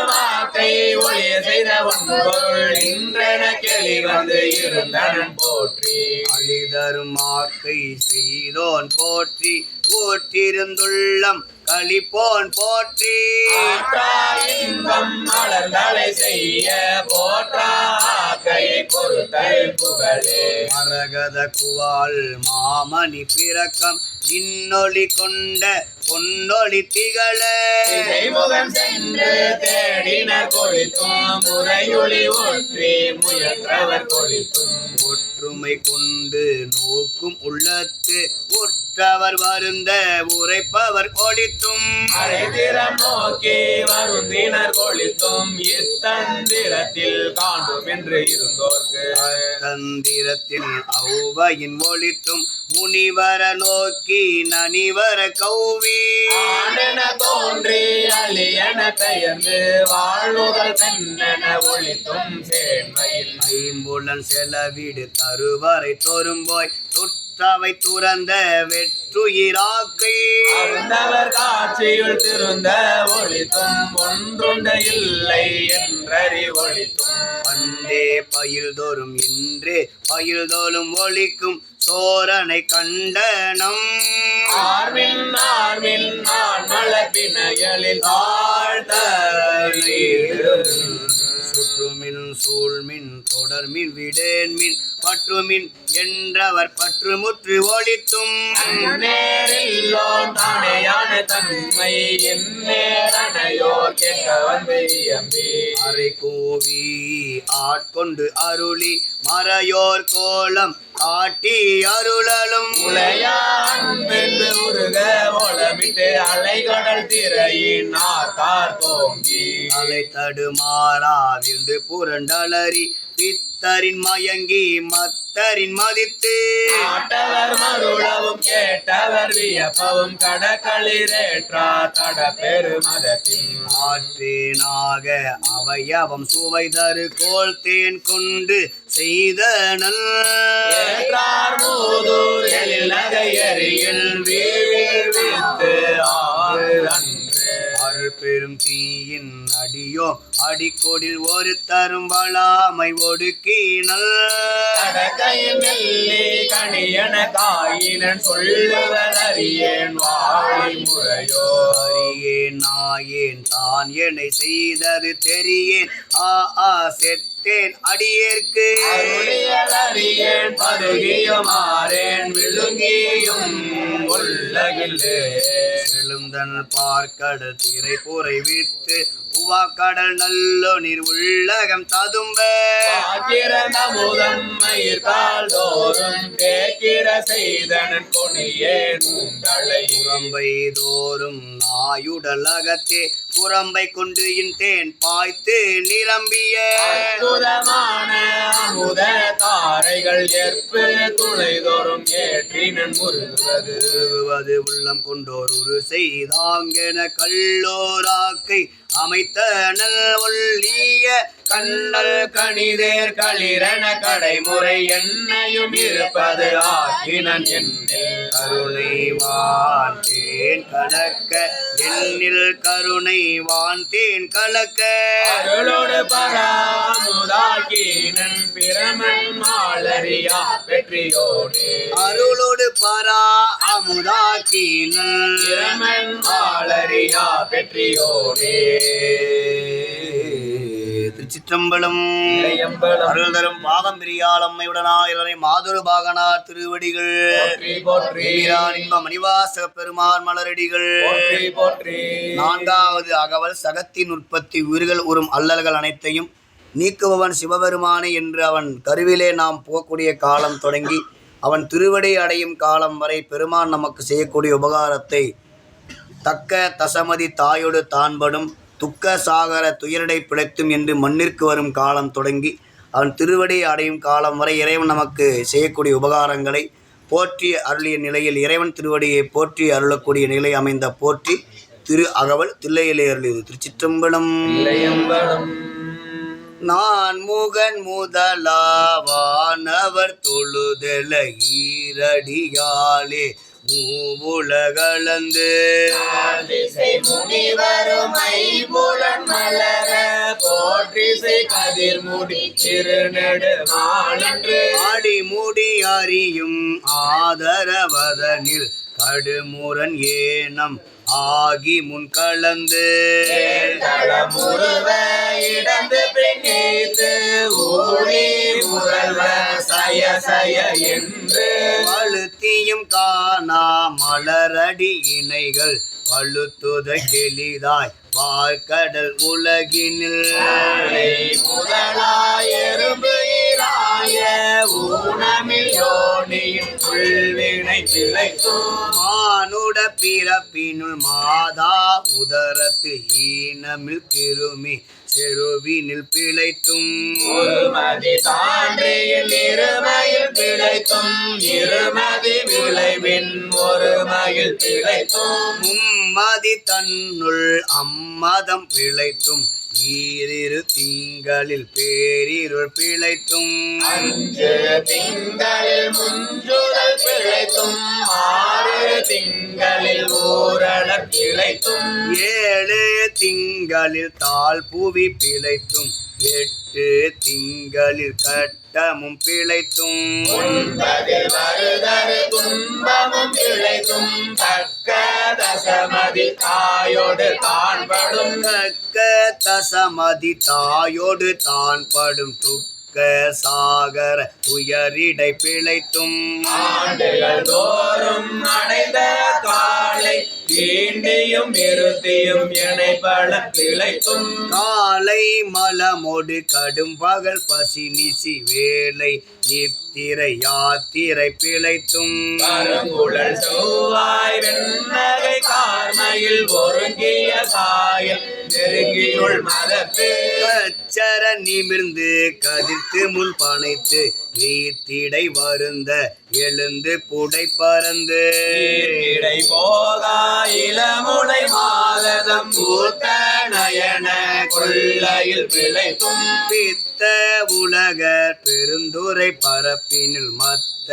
வாக்கை ஒளிய செய்த ஒன்பொருள், இன்றெனக்கு எளிவந்து இருந்தனன் போற்றி. அழிதரும் ஆக்கை செய்தோன் போற்றி, போற்றிருந்துள்ளம் களிப்போன் போற்றி. ஆற்றா இன்பம் மலர்ந்தலை செய்ய, போற்றா ஆக்கையை பொறுத்தல் புகழே. மரகத குவால் மாமணி பிறக்கம், இன்னொளி கொண்ட பொன்னொளி திகழ. முகம் சென்று தேடினர் கொளித்தும், முறையொளி ஒற்றி முயன்றவர் கொளித்தும். ஒற்றுமை கொண்டு நோக்கும் உள்ளத்து, உற்றவர் வருந்த உரைப்பவர் கொளித்தும். அரைதிறம் நோக்கி வருந்தினர் கொளித்தும், இத்தந்திரத்தில் காணும் என்று இருந்தோர்க்கு. தந்திரத்தில் ஔவையின் ஒளித்தும், முனிவர நோக்கி நனிவர கௌவி. ஆண்டென தோன்றி அழியன பெயர்ந்து, வாழ்வுதல் பெண்ணென ஒளித்தும் சேன்மையில். ஐம்புலன் செலவிடு தருவரை தோறும்போய், துற்றவை துறந்த வெற்றுயிராக்கை. அருந்தவர் காட்சியுள் திருந்த ஒளித்தும், ஒன்றுண்ட இல்லை என்றறி ஒளித்தும். பண்டே பயில்தோறும் இன்றே பயில்தோறும் ஒளிக்கும், சோரனை கண்டனம். ஆர்மின் ஆர்மின் நான் மலர்பிணையலில் ஆழ்த்த சுற்றுமின் சூழ்மின் தொடர்மின் விடேன்மின், பற்றுமின் என்றவர் பற்றுமுற்று ஒளித்தும். நேரில்லோன் தானேயான தன்மை, என் நேரணையோர் கேட்க வந்து இயம்பி. அரை கூவி ஆட்கொண்டு அருளி, மறையோர் கோலம் காட்டி அருளலும். உளையான்பென்று உருக ஒளமிட்டு, அலைகடல் திரையின் ஆர்த்தார் தோங்கி. அலை தடுமாறா விழுந்து புரண்டலறி, பித்தரின் மயங்கி மத்தரின் மதித்து. ஆட்டவர் மருளவும் கேட்டவர் வியப்பவும், கடக்களிரேற்றா தட பெருமதத்தின். ஆற்றேனாக அவையவம் சுவை தரு கோல் தேன் கொண்டு செய்தனல். ஏற்றார் மூதூர் எழிலகையறியில் வீழ்வித்து ஆறு அன்று. அருட்பெரும் தீயின் அடியோ அடிக்கோடில் ஒரு தரும் வளாமை ஒடுக்கினல். கடக்கையில் மெல்லி கணியன காயினன், சொல்லுவதறியேன் வாழி முறையோ. அறியேன் நாயேன் தான் என்னை செய்தது தெரியேன், ஆ செத்தேன் அடியேற்கு. அருளியதறியேன் பருகியும் ஆரேன், விழுங்கியும் உள்ளகில்லே. எழுந்தன் பார்க்கடல் திரை பொறை வித்து, உவாக்கடல் நல்லோ நீர் உள்ளகம் ததும்ப. ஆக்கிரந்த முதம் மயிர்கால் தோறும், கேக்கிர செய்தனன் கொடியே நூங்களை. குரம்பை தோறும் நாயுடல் அகத்தே, குரம்பை கொண்டு இன்தேன் பாய்த்து நிரம்பிய. அற்புதமான அமுத தாரைகள் ஏற்பு துணை தோறும் ஏற்றினன் முருகுவது. உருகுவது உள்ளம் கொண்டோர் உரு செய்தாங்கென, கல்லோராக்கை அமைத்தனல் ஒல்லிய கண்ணல் கணிதேர் களிரன கடைமுறை என்னையும் இருப்பது ஆக்கினன் என்னில் கருணைவான் தேன் கலக்க என்னில் கருணைவான் தேன் கலக்க அருளோடு பராமுதாக்கினன் பிரமன் மாலரியா வெற்றியோடு அருளோடு பரா அமுதாக்கினன் பிரமன் மாலரியா வெற்றியோடு திருச்சிற்றம்பலம். இளையம்பலம். அருள் தரும் பாகம் பிரியாளம்மையுடனா இளரை மாதுரு பாகனார் திருவடிகள் போற்றி போற்றி இன்ப மணிவாசக பெருமான் மலரடிகள் போற்றி போற்றி. 4வது அகவல் சகத்தின் உற்பத்தி உயிர்கள் உறும் அல்லல்கள் அனைத்தையும் நீக்குபவன் சிவபெருமானே என்று அவன் கருவிலே நாம் போகக்கூடிய காலம் தொடங்கி அவன் திருவடி அடையும் காலம் வரை பெருமான் நமக்கு செய்யக்கூடிய உபகாரத்தை தக்க தசமதி தாயோடு தான்படும் துக்க சாகர துயரடை பிழைத்தும் என்று மண்ணிற்கு வரும் காலம் தொடங்கி அவன் திருவடி அடையும் காலம் வரை இறைவன் நமக்கு செய்யக்கூடிய உபகாரங்களை போற்றி அருளிய நிலையில் இறைவன் திருவடியை போற்றி அருளக்கூடிய நிலை அமைந்த போற்றி திரு அகவல் தில்லையிலே அருளியது. திருச்சிற்றம்பலம். நான் முகன் முதலாவானவர் தொழுதல ஈரடியாலே மூவுலகளந்து முனிவருமை புலன் மலர போற்றிசை கதிர்முடி திருநெடுமாலன்று ஆடிமுடி அறியும் ஆதரவதனில் கடுமுரண் ஏனம் ஆகி முன் கலந்து தளமுருவ இடந்து பின்னேத்து ஊழி முரல்வ சய சய என்று வழுத்தியும் காணா மலரடி இணைகள் வழுத்துத கெளிதாய் வாழ்கடல் உலகினில் முதலாயரும்பு இராய ஊனமில் யோனியின் உள்வினை பிழைத்தும் மானுட பிறப்பினுள் மாதா உதரத்து ஈனமில் கிருமி செருவினில் பிழைத்தும் ஒருமதி தாண்டியில் இருமையில் பிழைத்தும் இருமதி விளைவின் ஒருமையில் பிழைத்தும் மும்மதி தன்னுள் அம்மதம் பிழைத்தும் ஈரிரு திங்களில் பேரிருள் பிழைத்தும் 5 திங்களில் முஞ்சுதல் பிழைத்தும் 6 திங்களில் ஊரடர் பிழைத்தும் 7 திங்களில் தாழ் புவி பிழைத்தும் 8 திங்களில் கட்டமும் பிழைத்தும் 9 வருதரு துன்பமும் பிழைத்தும் தக்க தசமதி தாயோடு தான்படும் தக்க தசமதி தாயோடு தான் படும் துக்க சாகர உயரிடை பிழைத்தும் ஆண்டுகள் தோறும் அடைந்த காலை தீண்டியும் இருத்தியும் இணைப்பட பிழைத்தும் காலை மலமோடு கடும் பகல் பசி நிசி வேலை நித்திரை யாத்திரை பிழைத்தும் கருங்குழல் செவ்வாய் வெண்ணகை கார்மையில் ஒருங்கிய சாயல் நெருங்கியுள் மதத்து கச்சர நிமிர்ந்து கதிர்த்து முன் பனைத்து ஈத்திடை வருந்த எழுந்து புடை பறந்து இடை போகா இளமுடை மாததம் பூத்த நயன கொள்ளையில் பிழைத்தும் பித்த உலக பெருந்துரை பரப்பினில் மத்த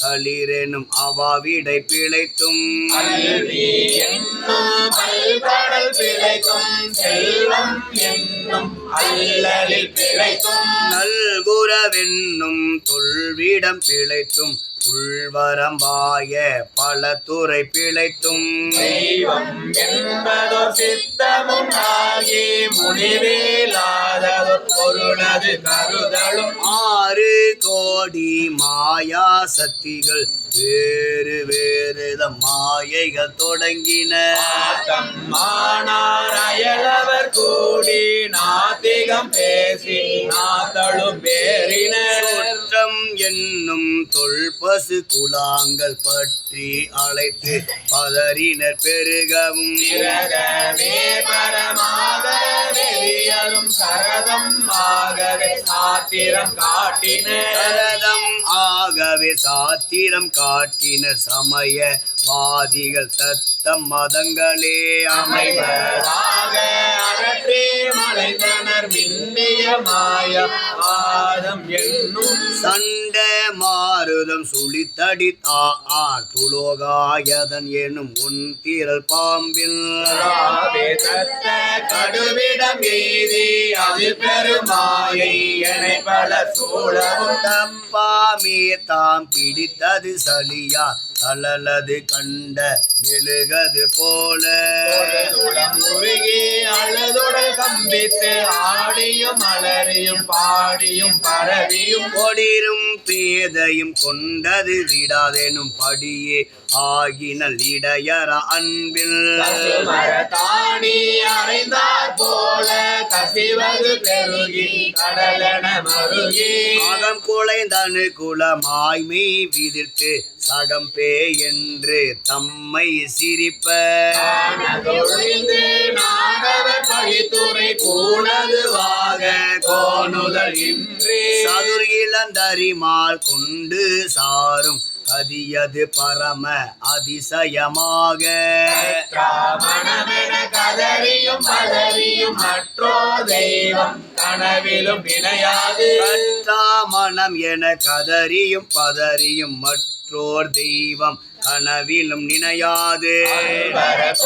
களிரெனும் அவாவிடை பிழைத்தும் கல்வி என்னும் பல்கடல் பிழைத்தும் செல்வம் என்னும் அல்லலில் பிழைத்தும் நல்குரவென்னும் தொல்விடம் பிழைத்தும் உள்வரம்பாய பல துறை பிழைத்தும் தெய்வம் என்பதோர் சித்தமும் ஆகி முடிவில்லாததொரு பொருளது கருதலும் 6 கோடி மாயா சக்திகள் வேறு வேறுதம் மாயைகள் தொடங்கின ஆத்தம் மானார் அயலவர் கூடி நாத்திகம் பேசி நாத்தழும் பேரினர் குற்றம் என்னும் தொல்பசு குலாங்கள் பற்றி அழைத்து பதறினர் பெருகவும் விரகமே பரமாக வெளியரும் சரதம் ஆகவே சாத்திரம் காட்டினர் சரதம் ஆகவே சாத்திரம் காட்டினர் சமயவாதிகள் தத்தம் மதங்களே அமைவராக அகற்றி மலைந்தனர் மின்னிய மாய வாதம் என்னும் சண்ட மாருதம் சுழித்தடி தார் துலோகாயதன் எனும் உன் திரள் பாம்பில் தத்த கடுவிடம் எய்தி அது பெருமாயை எனை பல சூழவும் தப்பாமே தாம் பிடித்தது சலியா தளலது கண்ட நெழுகது போல தொழுதுளம் உருகி அழுதுடல் கம்பித்து ஆடியும் அலறியும் பாடியும் பரவியும் கொடிரும் பேதையும் கொண்டது விடாதெனும் படியே ஆகினல் இடையற அன்பில் தாணி அறைந்தார் போல கசிவது பெருகி கடலென மருகி அகம் குலைந்தனு குலமாய்மை விதிர்த்து சகம்பே என்று தம்மை சிரிப்ப தொழிந்து நாடவர் பழித்துறை கூணதுவாக கோணுதல் இன்றி சதுர் இளந்தரிமால் கொண்டு சாரும் கதியது பரம அதிசயமாக மனமென கதறியும் பதறியும் மற்றோ தெய்வம் கனவிலும் நினையாது மனம் என கதறியும் பதறியும் மற்றோர் தெய்வம் கனவிலும் நினையாது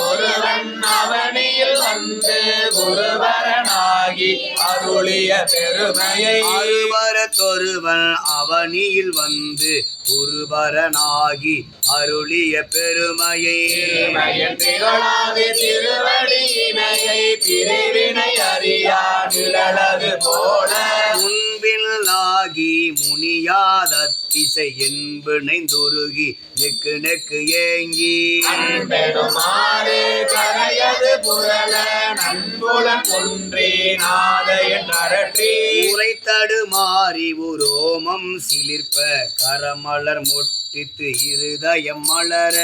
ஒருவன் அவனியில் வந்து குருவரனாகி அருளிய பெருமையை அருவரத்தொருவன் அவனியில் வந்து குருவரனாகி அருளிய பெருமையை திகழாது திருவடியினையை பிரிவினை அறியா நிழலது போல முன்பில் ஆகி முனியாத திசை என்புனைந்துருகி நெக்கு நெக்கு ஏங்கி பெருமாறு கரையது புரள நன்புலன் ஒன்றி நாத என்றரற்றி உரைத்தடு மாறி உரோமம் சிலிர்ப்ப கரமலர் முட்டித்து இருதயம் மலர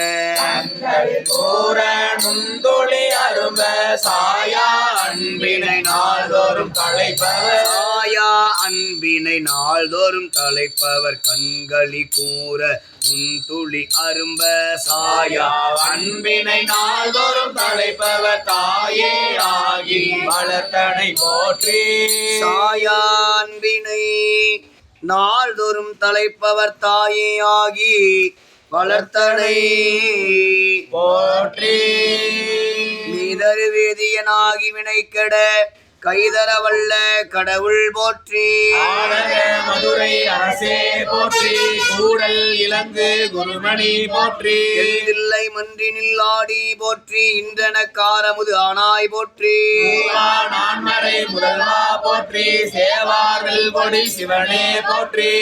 கூற நுந்தொழி அரும்ப சாயா அன்பினை நாள்தோறும் களைப்பவர் சாயா அன்பினை நாள்தோறும் தலைப்பவர் கண்களி கூற துளி அரும்ப சாயா அன்பினை நாள்தோறும் தலைப்பவர் தாயே ஆகி வளர்த்தனை போற்றி சாயா அன்பினை நாள்தோறும் தலைப்பவர் தாயே ஆகி வளர்த்தனை போற்றி நீதரு வேதியனாகி வினைக்கெட கைதரவல்ல கடவுள் போற்றி ஆடக மதுரை அரசே போற்றி கூடல் இலங்கு குருமணி போற்றி எல்லை மன்றினில் ஆடி போற்றி இன்றன காரமுது ஆனாய் போற்றி நான்மறை முதல்வா போற்றி சேவார்வில் கொடி சிவனே போற்றி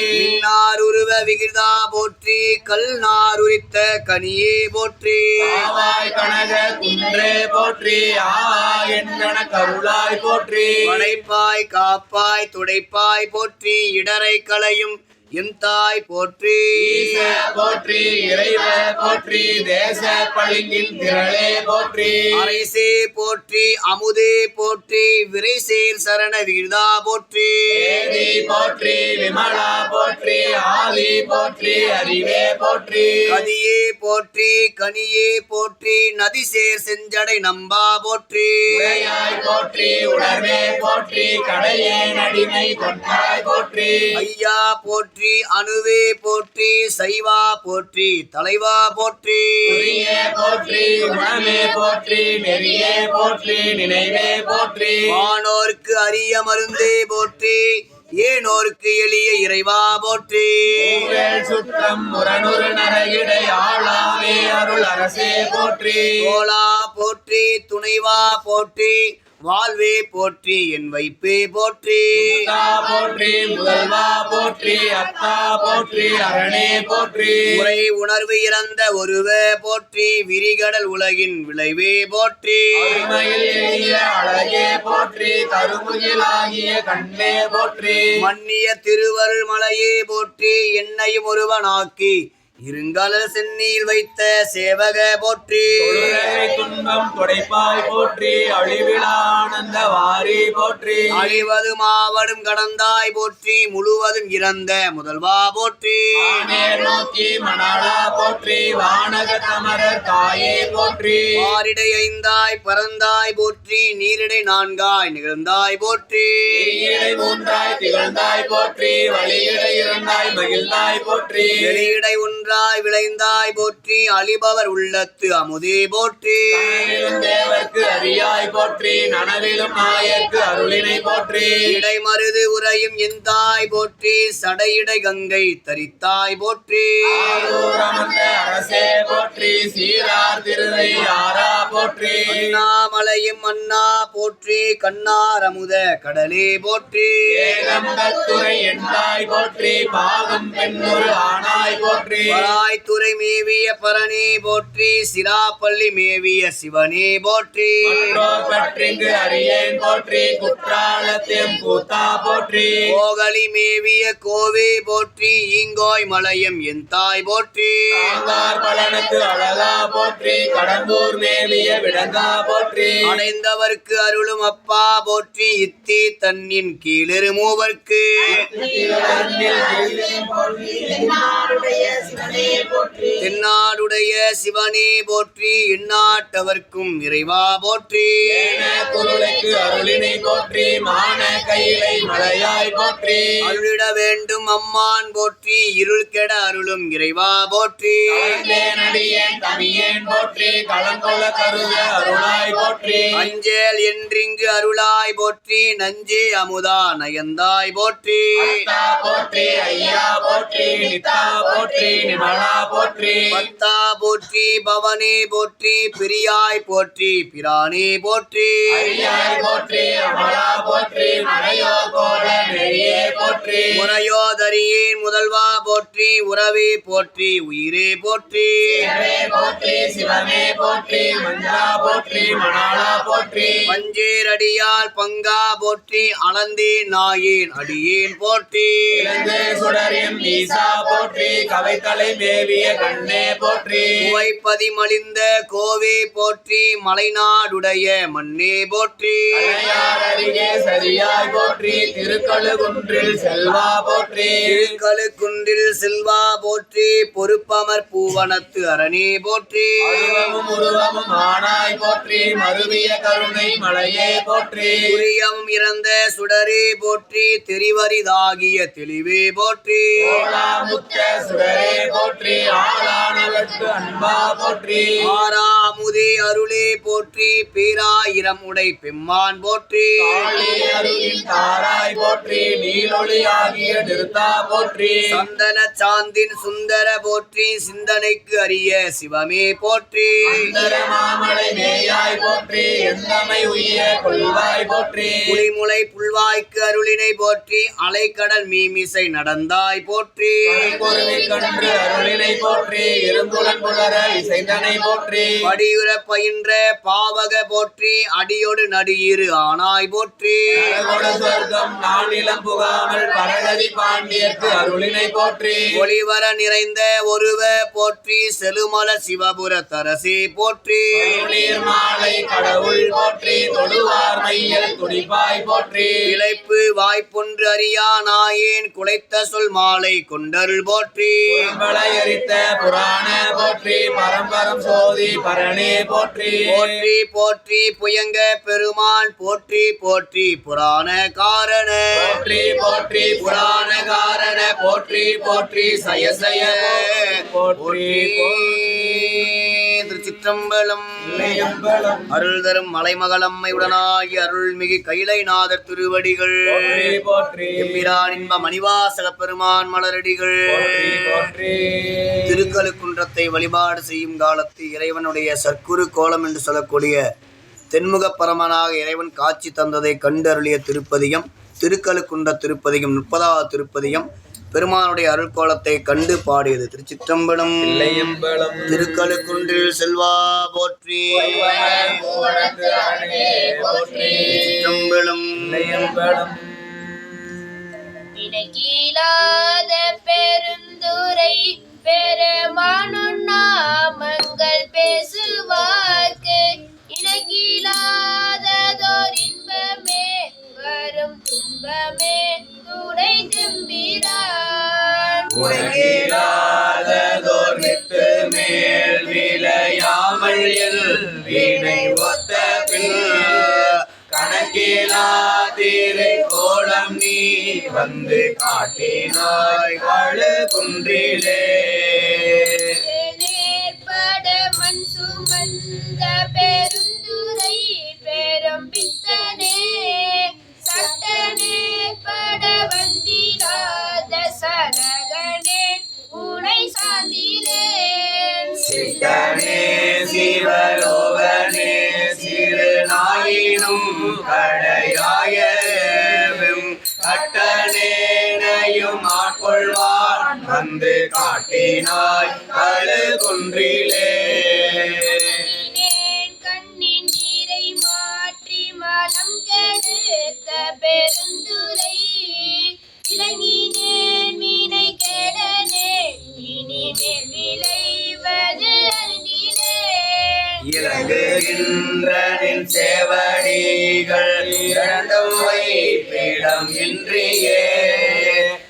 நார் உருவ விகிதா போற்றி கல் நார் உரித்த கனியே போற்றி ஆவாய் கனக குன்றே போற்றி ஆவா என்கண கருளாய் போற்றி படைப்பாய் காப்பாய் துடைப்பாய் போற்றி இடரை களையும் என் தாய் போற்றி ஈச போற்றி இறைவ போற்றி தேச பளிங்கின் திரளே போற்றி அரசே போற்றி அமுதே போற்றி விரைசேல் சரண விகிதா போற்றி தேவி போற்றி விமலா போற்றி ஆதி போற்றி அறிவே போற்றி கதியே போற்றி கனியே போற்றி நதிசேர் செஞ்சடை நம்பா போற்றி உடையாய் போற்றி உணர்வே போற்றி கடையே நடிமை கொண்டாய் போற்றி ஐயா போற்றி அணுவே போற்றி சைவா போற்றி தலைவா போற்றி குறியே போற்றி குணமே போற்றி நெறியே போற்றி நினைவே போற்றி வானோர்க்கு அரிய மருந்தே போற்றி ஏனோர்க்கு எளிய இறைவா போற்றி பூவேல் சுத்தம் முரணுறு நரகிடை ஆளாவே அருள் அரசே போற்றி தோளா போற்றி துணைவா போற்றி வாழ்வே போற்றி என் வைப்பே போற்றி முத்தா போற்றி முதல்வா போற்றி அத்தா போற்றி அரணே போற்றி உரை உணர்வு இறந்த ஒருவ போற்றி விரிகடல் உலகின் விளைவே போற்றி அருமையில் எளிய அழகே போற்றி கருமுகிலாகிய கண்ணே போற்றி மன்னிய திருவருள் மலையே போற்றி என்னையும் ஒருவனாக்கி இருங்கலல் சென்னியில் வைத்த சேவக போற்றி தொழுகை துன்பம் துடைப்பாய் போற்றி அழிவிலா ஆனந்த வாரி போற்றி அழிவது மாவடும் கடந்தாய் போற்றி முழுவதும் இறந்த முதல்வா போற்றி வானேர் நோக்கி மணாளா போற்றி வானக தமரர் தாயே போற்றி மாரிடை ஐந்தாய் பறந்தாய் போற்றி நீரிடை நான்காய் நிகழ்ந்தாய் போற்றி ஈடை மூன்றாய் திகழ்ந்தாய் போற்றி வழியிடை இரண்டாய் மகிழ்ந்தாய் போற்றி வெளியிடை ஒன்றாய் விளைந்தாய் போற்றி அழிபவர் உள்ளத்து அமுதே போற்றி கனவிலும் தேவர்க்கு அறியாய் போற்றி நனவிலும் நாயர்க்கு அருளினை போற்றி இடைமருது உரையும் எந்தாய் போற்றி சடையிடை கங்கை தரித்தாய் போற்றி ஆரூரமர்ந்த அரசே போற்றி சீரார் திருவை ஆரா போற்றி அண்ணாமலையும் அண்ணா போற்றி கண்ணார் அமுத கடலே போற்றி ஏகம்பத்துரை எண்டாய் போற்றி பாகம் பெண்ணொரு ஆனாய் போற்றி துறை மேவிய பரணி போற்றி சிராப்பள்ளி மேவிய சிவனே போற்றி மற்றோர் பற்றிங்கு அறியேன் போற்றி குற்றாலத்தையும் கூத்தா போற்றி கோகலி மேவிய கோவே போற்றி ஈங்கோய் மலையம் என் தாய் போற்றி ஆங்கார் பலனுக்கு அழகா போற்றி கடம்பூர் மேவிய விடங்கா போற்றி அடைந்தவர்க்கு அருளும் அப்பா போற்றி இத்தி தன்னின் கீழிரு மூவர்க்கு தென்னாடுடைய சிவனே போற்றி எந்நாட்டவர்க்கும் இறைவா போற்றி குருளைக்கு அருளினை போற்றி மான கையிலை மலையாய் போற்றி அருளிட வேண்டும் அம்மான் போற்றி இருள் கெட அருளும் இறைவா போற்றி நடியேன் தமியேன் போற்றி களங்கொல கருத அருளாய் போற்றி அஞ்சேல் என்றிங்கு அருளாய் போற்றி நஞ்சே அமுதா நயந்தாய் போற்றி அத்தா போற்றி ஐயா போற்றி நித்தா போற்றி நிமலா போற்றி பத்தா போற்றி பவனே போற்றி பிரியாய் போற்றி பிரானே போற்றி ஐயாய் போற்றி அமலா போற்றி மறையோ கோல நெறியே போற்றி முறையோதரியேன் முதல்வா போற்றி உறவே போற்றி உயிரே போற்றி சிவமே போற்றி சிவமே போற்றி மஞ்சா போற்றி மணாளா போற்றி பஞ்சேரடியால் பங்கா போற்றி அளந்தே நாயேன் அடியேன் போற்றி இலங்கை சுடரின் ஈசா போற்றி கவைத்தலை மேவிய கண்ணே போற்றி உவைப்பதி மலிந்த கோவே போற்றி மலைநாடுடைய மண்ணே போற்றி அடையார் அருகே சரியாய் போற்றி திருக்கழுகுன்றில் செல்வா போற்றி திருக்கழுக்குன்றில் செல்வா போற்றி பொறுப்பமர் பூவனத்து அரணே போற்றி அருவமும் உருவமும் ஆனாய் போற்றி மருவிய கருணை மலையே போற்றி துரியம் இறந்த சுடரே போற்றி தெரிவரிதாகிய தெளிவே போற்றி முத்த சுடரே போற்றி ஆளானவர்க்கு அன்பா போற்றி ஆறாமுதே அருளே போற்றி பேராயிரம் உடை பெம்மான் போற்றி காளி அருகில் தாராய் போற்றி நீலொளி ஆகிய நிறுத்தா போற்றி சந்தன சாந்தின் சுந்தர போற்றி சிந்தனைக்கு அரிய சிவமே போற்றி சுந்தர மாமலை மேயாய் போற்றி எந்தமை உய்ய கொள்வாய் போற்றி புலிமுலை புல்வாய்க்கு அருளினை போற்றி அலைக்கடல் மீமிசை நடந்தாய் போற்றி குருவி கன்று அருளினை போற்றி இரும்புலன் புலர இசைந்தனை போற்றி படியுற பயின்ற பாவக போற்றி அடியோடு நடியிரு ஆனாய் போற்றி நரகொடு சொர்க்கம் நானிலம் புகாமல் பரகதி பாண்டியர்க்கு அருளினை போற்றி ஒளிவர நிறைந்த ஒருவ போற்றி செலுமல சிவபுர தரசே போற்றி நீர் மாலை கடவுள் போற்றி தொடுவார் மையல் துடிப்பாய் போற்றி இளைப்பு வாய்ப்பொன்று அறியா நாயேன் குலைத்த சொல் மாலை கொண்டருள் போற்றி புறம்பலை எரித்த புராண போற்றி பரம்பரம் சோதி பரணே போற்றி போற்றி போற்றி புயங்க பெருமான் போற்றி போற்றி புராண காரண போற்றி போற்றி புராண காரண போற்றி போற்றி சயசய போற்றி திருச்சிற்றம்பலம் போற்றி அருள் தரும் மலைமகளம்மை உடனாகி அருள்மிகு கைலைநாதர் திருவடிகள் போற்றி எம்பிரான் இன்ப மணிவாசக பெருமான் மலரடிகள் போற்றி திருக்கழுக்குன்றத்தை வழிபாடு செய்யும் காலத்து இறைவனுடைய சற்குரு கோலம் என்று சொல்லக்கூடிய தென்முகப் பரமனாக இறைவன் காட்சி தந்ததை கண்டு அருளிய திருப்பதிகம் திருக்கழுக்குன்ற திருப்பதிகம் 30வது திருப்பதிகம் பெருமானுடைய அருள்கோலத்தை கண்டு பாடியது. திருச்சிற்றம்பலம். திருக்கழுக்குன்றில் செல்வா போற்றி. திருச்சிற்றம்பலம். இணையில்லாத பெருந்துரை பெருமானும் நாமங்கள் பேசுவார்க்கு இணையில்லாததோர் இன்பமே வரும் துன்பமே துடை திம்பிரான். உலகிலாததோர் வித்து மேல் விளையாமல் வீணை ஒத்த பின் கணக்கிலா திரு கோலம் நீ வந்து காட்டினாய் கழுக்குன்றிலே. நேர்பட மண் சுமந்த பெருந்துரை பெரும் பித்தனே சட்டனே பட வந்திராத சரகனே உனை சாந்திலேன். சித்தனே சிவலோகனே சிறு நாயினும் கடையாயும் கட்டனேனையும் ஆட்கொள்வான் வந்து காட்டினாய் கழுக்குன்றிலே. கண்ணின் நீரை மாற்றி மனம் கெடுத்த பெருந்துரை இலங்கினேன் மீனை கெடனே இனிமேல் விளைவது அறிந்தினேன். இறங்குகின்ற நின் சேவடிகள் இரண்டும் வைப்பிடம் இன்றியே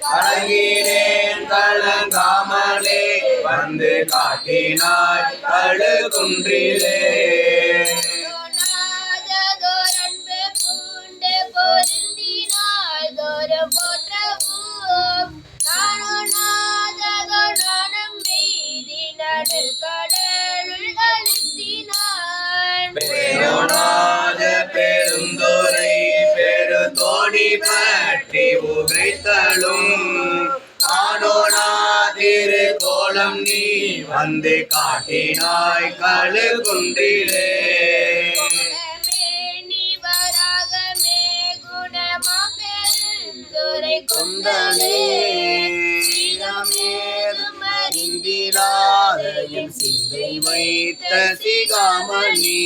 கலங்கினேன் கலங்காமலே வந்து காட்டினாய் கழுக்குன்றிலே. நாததோர் அன்பு பூண்டு பொருந்தினால் தோறும் போற்றவும் நானோநாததோர் நாணம் எய்தி நடுக்கடலுள் அழுத்தினான். பெருநாத பெருந்துரை பெருதோடி பற்றி உகைத்தலும் ஆனோனா திரு கோலம் நீ வந்து காட்டினாய் கழுக்குன்றிலே. மேனிவராகமே குணமா பெருந்துரை கொண்டனே சீதமேதும் அறிந்திலாத என் சிந்தை வைத்த சிகாமணி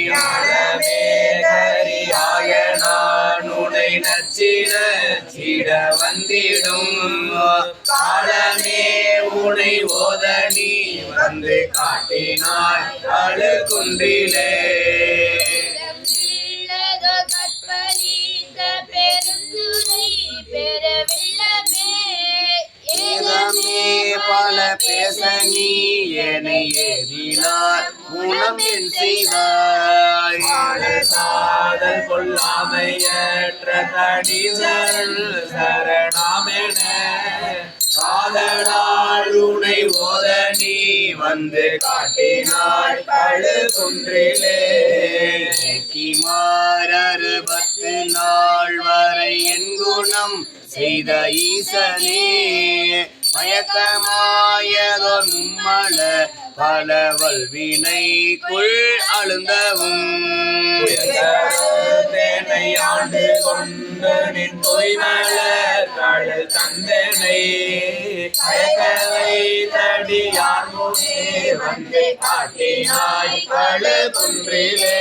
ஞானமே கரியாய நான் உனை நச்சின சிட வந்திடும் காலமே உனை ஓத நீ வந்து காட்டினாய் கழுக்குன்றிலே. உள்ளதோ கற்பழித்த பெருந்துரை பெருவெள்ளமே ஏகமே பல பேச நீ என்னை ஏதினார் மூலம் என் செய்தாய். சாதல் கொல்லாமையற்ற தனி சரணாமென காதலால் உனை ஓத நீ வந்து காட்டினாய் கழுக்குன்றிலே. மாறறுபத்து நாள் வரை என் குணம் செய்த ஈசனே மயக்கமாயதோர் மும்மல பல வல்வினைக்குள் அழுந்தவும் தேனை ஆண்டு கொண்டு நின் பொய்மலர் கடல் தந்தனை கயக்கவை தடியார் முனே வந்து காட்டினாய் கழுக்குன்றிலே.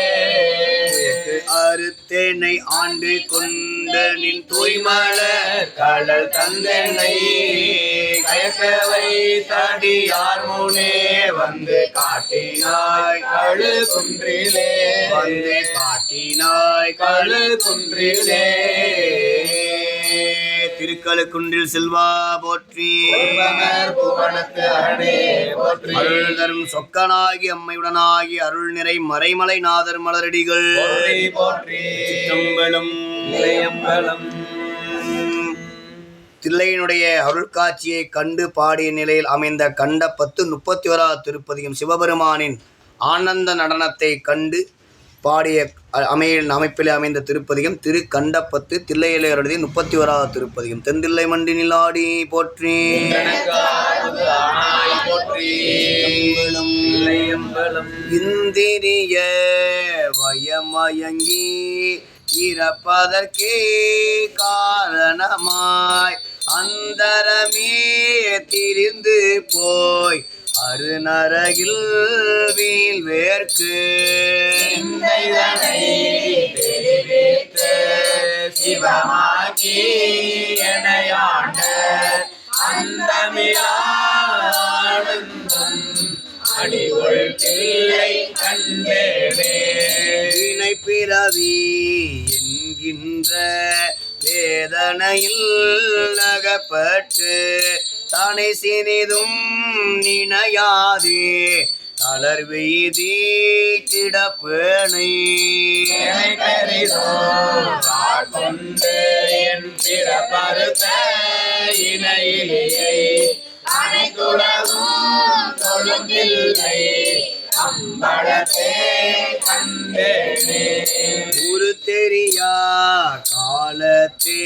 அறுத்தேனை ஆண்டு கொண்ட நின் தூய்மலர் கடல் தந்தனை கயக்கவை தடியார் முனே வந்து காட்டினாய் கழுக்குன்றிலே. வந்து காட்டினாய் கழுக்குன்றிலே. திருக்கழுக்குன்றில் செல்வா போற்றி. புவனத்து அரணே போற்றி. அருள் தரும் சொக்கனாகி அம்மையுடனாகி அருள் நிறை மறைமலை நாதர் மலரடிகள் போற்றி போற்றி. சிற்றம்பலம். இளையம்பலம். தில்லையினுடைய அருள்காட்சியை கண்டு பாடிய நிலையில் அமைந்த கண்ட 31வது திருப்பதிகம் சிவபெருமானின் ஆனந்த நடனத்தை கண்டு பாடிய அமைப்பிலே அமைந்த திருப்பதிகம் திரு கண்டப்பத்து தில்லையிலே அருளிய 31வது திருப்பதிகம். தென்தில்லை மண்டினில் ஆடி போற்றி. இந்திரிய வய மயங்கி இறப்பதற்கே காரணமாய் அந்தரமே திரிந்து போய் அருநரகில் வீழ்வேற்கு சிந்தைதனை தெரிவித்து சிவமாக்கி எனையாண்ட அந்தமிழா ஆனந்தம் அடிகொள் தில்லை கண்டேனே. வினை பிறவி என்கின்ற வேதனையில் நகப்பட்டு தனை சிறிதும் நினையாதே தளர்வெய்தி கிடப்பேனை கொண்டு என் பிறப்பறுத்த இணையிலேயை அனைத்துலகும் தொழுந்தில்லை அம்பலத்தே கண்டேனே. ஒரு தெரியா காலத்தே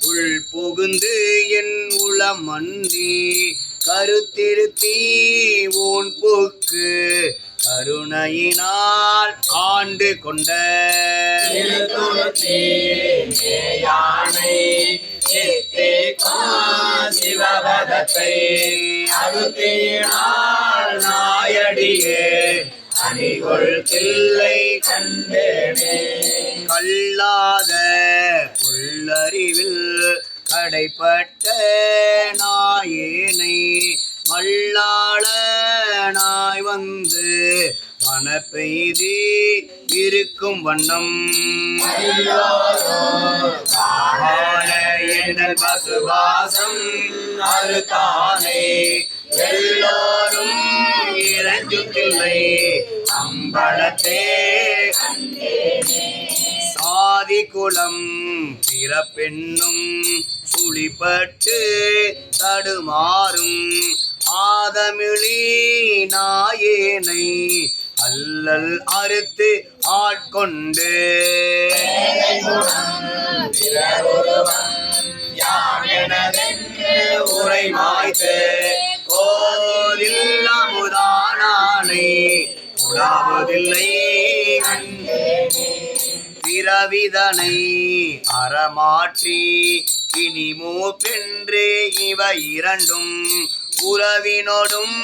உள் புகுந்து என் உளம் மன்றி கருத்திருத்தி உன் புக்கு கருணையினால் ஆண்டு கொண்ட யானை சிவபதத்தை அருத்தினால் நாயடியே அணிகொள் தில்லை கண்டேனே. கல்லாத புல்லறிவில் கடைப்பட்ட நாயேனை மல்லாள நாய் வந்து மனப்பெய்தி இருக்கும் வண்ணம் எங்கள் பசுபாசம் அறுத்தானே எல்லோரும் இறஞ்சுக்கில்லை அம்பலத்தே சாதி குலம் பிறப்பெண்ணும் சுழிப்பட்டு தடுமாறும் ஆதமிழி நாயேனை அல்லல் அறுத்து ஆட்கொண்டு உரை மாய்த்து கோதில் அமுதானானை உடாவதில்லை பிறவிதனை அறமாற்றி இனிமோ பென்று இவை இரண்டும் உறவினோடும்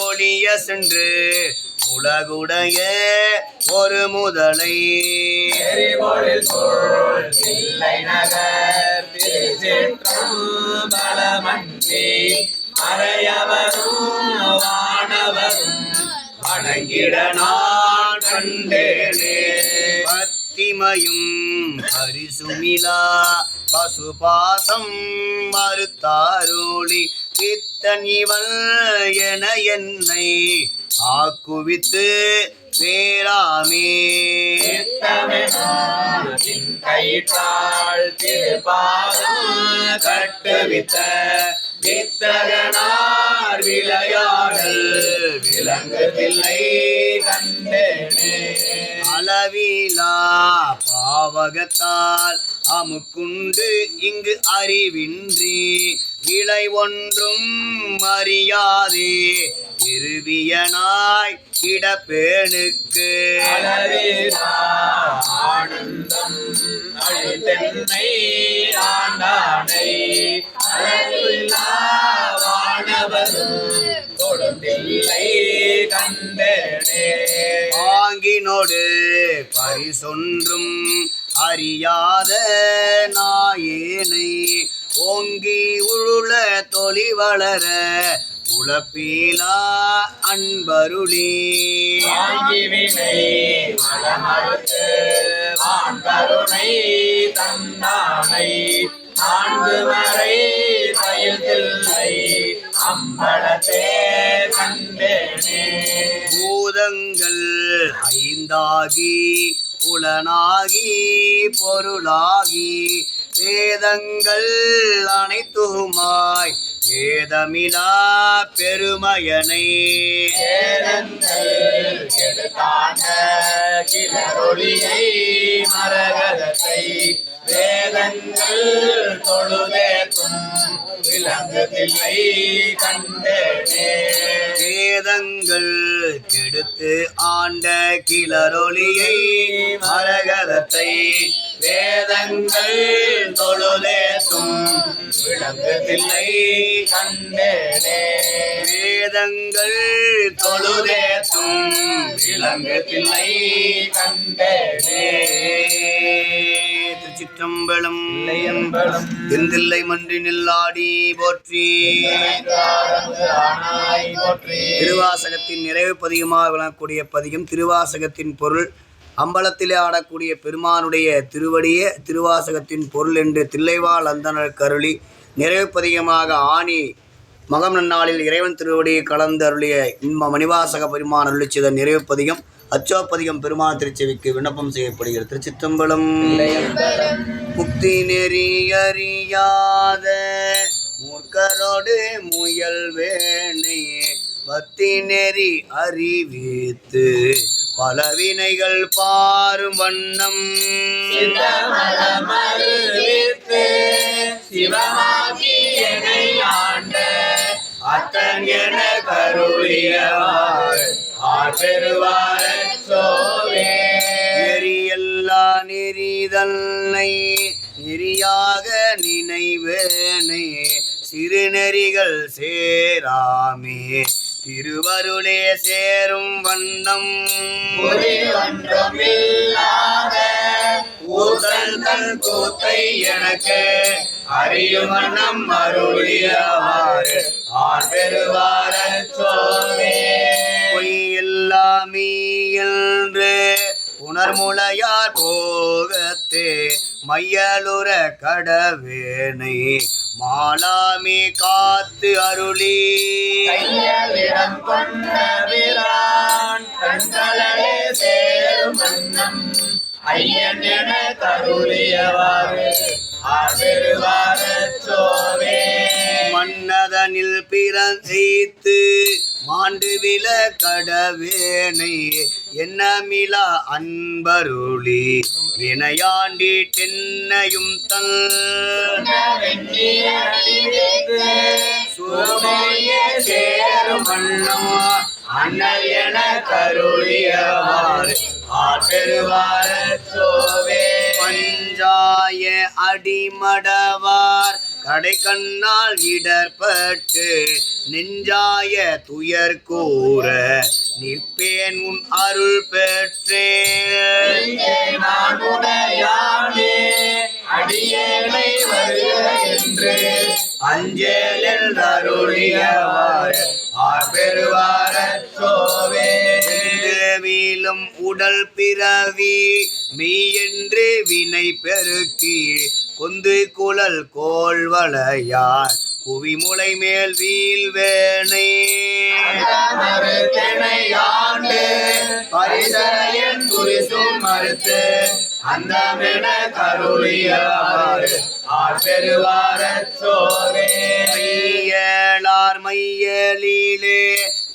ஒளிய சென்று உலகுடைய ஒரு முதலை நகர் திருச்சிற்றம்பலமன்றி மறையவரும் வானவரும் வணங்கிட நான் கண்டேனே. பத்திமையும் பரிசுமிலா பசுபாசம் மறுத்தாரோழி பித்தன் இவள் என என்னை ஆக்குவித்து பேராமே கயிற்றாள் திருப்பாதம் கட்டுவித்த வித்தகனார் விளையாடல் விளங்குதில்லை கண்டேனே. அளவிலா பாவகத்தால் அமுக்குண்டு இங்கு அறிவின்றி விளை ஒன்றும் அறியாதே இருவியனாய் கிடப்பேனுக்கு ஆனந்தம் அழித்தென்னை ஆண்டானை வானவரும் தொழுந்தில்லை கண்டேனே. ஆங்கினோடு பரிசொன்றும் அறியாத நாயேனை ஓங்கி உருள தொழி வளர உழப்பீலா அன்பருளி வினை மனமறுத்து கருணை தந்தானை நான்கு மறை பயில்தில்லை அம்பலத்தே கண்டேனே. பூதங்கள் ஐந்தாகி புலனாகி பொருளாகி வேதங்கள் அனைத்துமாய் வேதமிலா பெருமையனை எடுத்தாண்ட கிளரொளியை மரகதத்தை வேதங்கள் தொழுதேத்தும் விளங்குதில்லை கண்டேனே. வேதங்கள் கெடுத்து ஆண்ட கிளரொளியை மரகதத்தை வேதங்கள் தொழுதேத்தும் விளங்குதில்லை கண்டேனே. வேதங்கள் தொழுதேத்தும் விளங்குதில்லை கண்டேனே. திருச்சிற்றம்பலம். இல்லையம்பலம் எந்தில்லை மன்றி நில்லாடி போற்றி. ஆனாய் போற்றி. திருவாசகத்தின் நிறைவு பதிகமாக விளங்கக்கூடிய பதிகம். திருவாசகத்தின் பொருள். அம்பலத்திலே ஆடக்கூடிய பெருமானுடைய திருவடியே திருவாசகத்தின் பொருள் என்று தில்லைவாழ் அந்தணர் கருளி நிறைவு பதிகமாக ஆணி மகம் நன்னாளில் இறைவன் திருவடியை கலந்து அருளிய இன்ப மணிவாசக பெருமான் அருளி செய்த நிறைவு பதிகம். அச்சோப்பதிகம் பெருமான் திருச்செவிக்கு விண்ணப்பம் செய்யப்படுகிறது. திருச்சிற்றம்பலம். முக்தி நெறி அறியாத மூர்க்கரோடு முயல் வேணை பக்தி நெறி அறிவித்து பலவினைகள் பாரும் வண்ணம் சித்தமலமருவித்து சிவமாகி என்னை ஆண்ட அத்தன் என கருளியவார் ஆற்றெருவாரச் சோவே. நெறியல்லா நெறிதல்லை நெறியாக நினைவேனை சிறுநெறிகள் சேராமே திருவருளே சேரும் வண்ணம் ஒரு ஒன்றுமில்லாத ஊசல் தன் கூத்தை எனக்கு அறியும் வண்ணம் அருளியவார் ஆற்றெருவாரச் சோவே. பொய்யெல்லாமே என்று உணர்முளையார் போகத்தே மையலுற கடவேனை மாலாமே காத்து அருளி கையலிடம் கொண்ட பிரான் கண்களே சேரும் வண்ணம் ஐயன் என கருளியவாறு ஆற்றெருவாரச் சோவே. மன்னதனில் பிறந்து மாண்டு வில கடவேனை என்னமிலா அன்பருளி வினையாண்டி தென்னையும் தன் சுரமையே சேரும் வண்ணம் அண்ணல் என கருளியவார் ஆற்றெருவாரச் சோவே. பஞ்சாய அடிமடவார் கடை கண்ணால் இடர்பட்டு நெஞ்சாய துயர் கூற நிற்பேன் உன் அருள் பெற்றேன். நான் உடையானே அடியேனை வருக என்று அஞ்சேலில் அருளியவார் ஆற்றெருவாரச் சோவே. வீலும் உடல் பிறவி மெய்யென்று வினை பெருக்கி கொந்து குழல் கோள்வளையார் குவிமுலை மேல் வீழ்வேனை மறுத்திணையாண்டு பரிசரையன் குறிசும் மறுத்து அந்தமென கருளியவார் ஆற்றெருவாரச் சோவே. மையலார் மையலிலே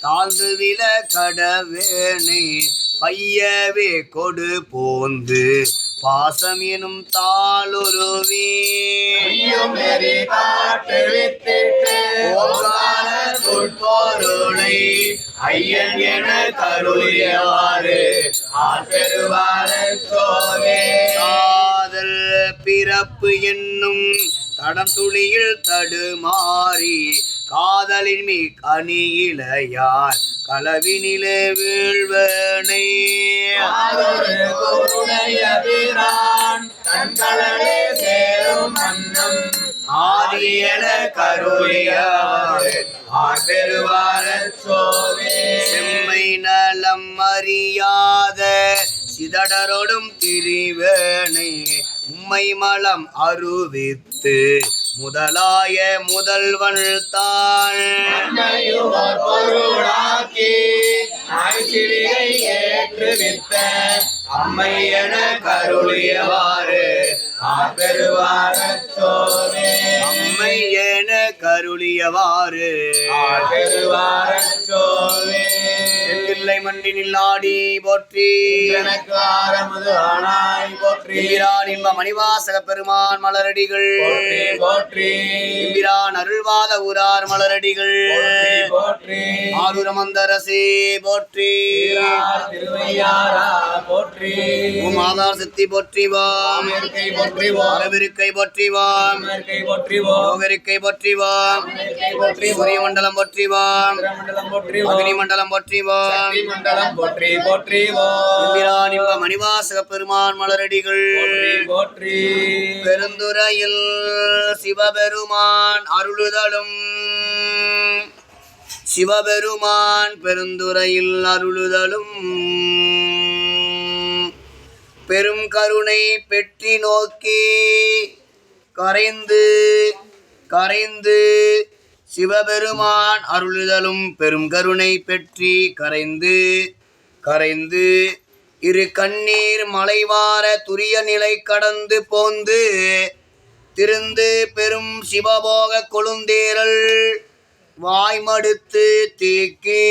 தாழ்ந்து வில கடவேனை பையவே கொடு போந்து பாசம் எனும் தாளுருவி நெறி காட்டு வித்திட்டு ஓகால சொற்பொருளை ஐயன் என கருளியவாறு ஆற்றெருவாரச் சோவே. காதல் பிறப்பு என்னும் தடம் துளியில் தடுமாறி காதலின் மீ கனியிலையார் களவினிலே வீழ்வனை தன்களே சேரும் மன்னம் ஆதியன கருளியவாறு ஆற்றெருவாரச் சோவே. செம்மை நலம் அறியாத சிதடரோடும் திரிவேனை உம்மை மலம் அருவித்து முதலாய முதல்வன் தான் பொருளாக்கி ஆய்ச்சிறியை ஏற்றுவித்த அம்மை என கருளியவாறு ஆற்றெருவாரச் சோவே. அம்மை என கருளியவாறு ஆற்றெருவாரச் சோவே. தென்தில்லை மண்டி நில்லாடி போற்றி எனக்கு ஆரமுது ஆனாய் போற்றி எம்பிரான் இன்ப மணிவாசக பெருமான் மலரடிகள் போற்றி போற்றி எம்பிரான் அருள்வாத ஊரார் மலரடிகள் போற்றி ஆரூரமந்தரசே போற்றி திருவையாரா போற்றி ஆதார் சித்தி போற்றிவாம் இருக்கை போற்றிவோம் அரவிருக்கை போற்றிவாம் இருக்கை போற்றிவோம் யோகரிக்கை போற்றிவாம் போற்றிவோம் சூரிய மண்டலம் போற்றிவாம் மண்டலம் போற்றிவோம் அக்னி மண்டலம் போற்றிவாம் மண்டலம் போற்றி போற்றிவோம் எம்பிரான் இன்ப மணிவாசக பெருமான் மலரடிகள் போற்றி பெருந்துறையில் சிவபெருமான் அருளுதலும் சிவபெருமான் பெருந்துறையில் அருளுதலும் பெரும் கருணை பெற்றி நோக்கி கரைந்து கரைந்து சிவபெருமான் அருளுதலும் பெரும் கருணை பெற்றி கரைந்து கரைந்து இரு கண்ணீர் மலைவார துரிய நிலை கடந்து போந்து திருந்து பெரும் சிவபோக கொழுந்தேரல் வாய்மடுத்து தேக்கி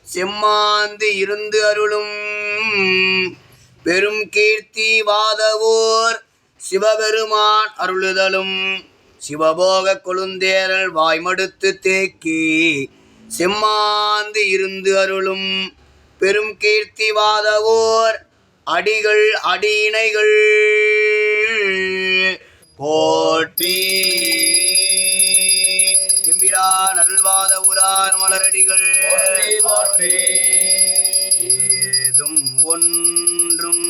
செம்மாந்து இருந்து அருளும் பெரும் கீர்த்தி வாதவோர் சிவபெருமான் அருளுதலும் சிவபோக கொழுந்தேரல் வாய்மடுத்து தேக்கி செம்மாந்து இருந்து அருளும் பெரும் கீர்த்தி வாதவோர் அடிகள் அடியினைகள் போற்றி எம்பிரான் அருள்வாத ஊரார் மலரடிகள் போற்றி ஏதும் ஒன்றும்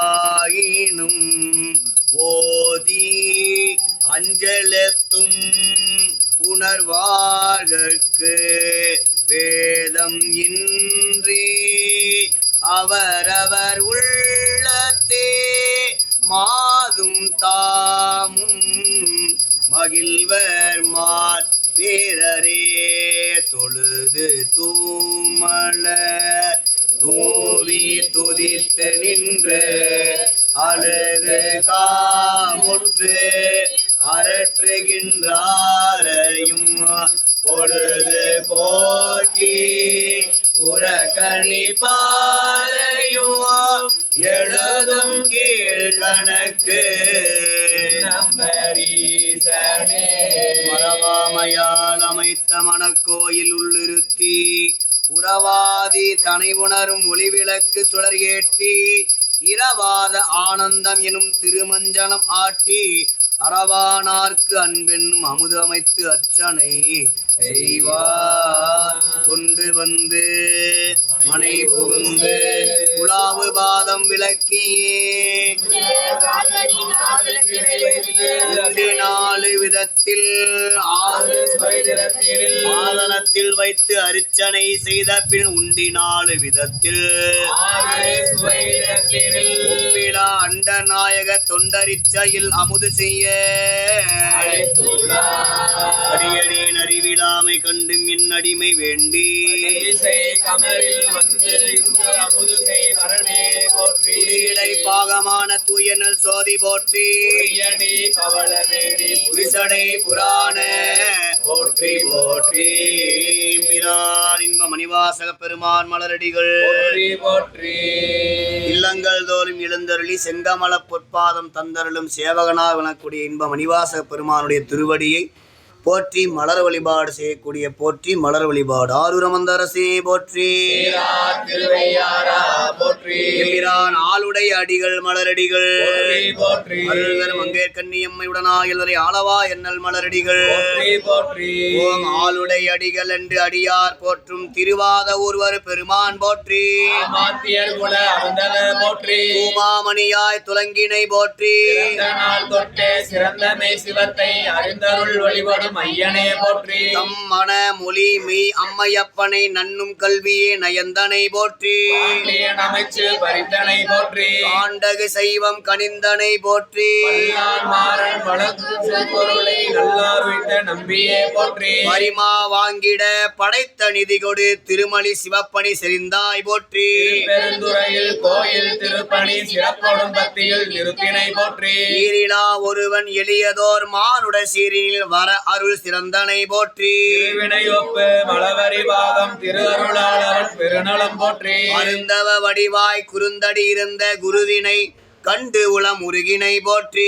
அறிவிலராயினும் ஓதி அஞ்சலத்தும் உணர்வார்கட்கு வேதம் இன்றி அவரவர் உள்ளத்தே மாதும் தாமும் மகிழ்வர் மாற் பேரரே தொழுது தூமல தூவி துதித்து நின்று அழுது காமுற்று அரற்றுகின்றாரையும் பொழுது போக்கி உறக்கணி பாறையும் எழுதும் கீழ்கணக்கு நம்பரீசனே மரவாமையால் அமைத்த மணக்கோயில் உள்ளிருத்தி உறவாதி தனை உணரும் ஒளிவிளக்கு சுடர் ஏற்றி இரவாத ஆனந்தம் எனும் திருமஞ்சனம் ஆட்டி அறவானார்க்கு அன்பென்னும் அமுது அமைத்து அர்ச்சனை செய்வார் கொண்டு வந்து மனை புகுந்து உலாவு பாதம் விளக்கியே நாலு விதத்தில் ஆதனத்தில் வைத்து அர்ச்சனை செய்த பின் உண்டி நாலு விதத்தில் உப்பிலா அண்ட நாயக தொண்டரிச்சையில் அமுது செய்ய அடியடியின் அறிவிலாமை கண்டும் என் அடிமை வேண்டி கமரில் வந்து இங்கு அமுது செய் மரணே போற்றி இலை பாகமான தூயனல் சோதி போற்றி பவளமேனி புரிசடை புராண போற்றி போற்றி மிரான் இன்ப மணிவாசக பெருமான் மலரடிகள் போற்றி போற்றி இல்லங்கள் தோறும் எழுந்தருளி செங்கமல பொற்பாதம் தந்தருளும் சேவகனாக விளக்கூடிய இன்ப மணிவாசக பெருமானுடைய திருவடியை போற்றி மலர் வழிபாடு செய்யக்கூடிய போற்றி மலர் வழிபாடு ஆரூரமந்தரசே போற்றி திருவையாரா போற்றி எம்பிரான் ஆளுடைய அடிகள் மலரடிகள் போற்றி அருள்வர் மங்கேற்கண்ணியம்மை உடனாயல்வரை ஆளவா என்னல் மலரடிகள் போற்றி ஓம் ஆளுடை அடிகள் என்று அடியார் போற்றும் திருவாத ஒருவர் பெருமான் போற்றி மாத்தியர் குல அருந்தவர் போற்றி பூமாமணியாய் துலங்கினை போற்றி நாள் தொட்டே சிறந்தமை சிவத்தை அறிந்தருள் வழிபடும் ஐயனே போற்றி தம் மன மொழி மெய் அம்மையப்பனை நன்னும் கல்வியே நயந்தனை போற்றி அமைச்சு பரித்தனை போற்றி காண்டகு சைவம் கனிந்தனை போற்றி மாறன் வழக்கு பொருளை நல்லார் வைத்த நம்பியே போற்றி பரிமா வாங்கிட படைத்த நிதி கொடு திருமலி சிவப்பணி செறிந்தாய் போற்றி பெருந்துறையில் கோயில் திருப்பணி சிறப்பொடும் பக்தியில் நிறுத்தினை போற்றி ஈரிலா ஒருவன் எளியதோர் மானுட சீரில் வர அருள் சிறந்தனை போற்றி. திருவினை ஒப்பு மலவரி பாகம் திரு அருளாளவன் பெருநலம் போற்றி. அருந்தவ வடிவாய் குறுந்தடி இருந்த குருவினை கண்டு உளம் உருகினை போற்றி.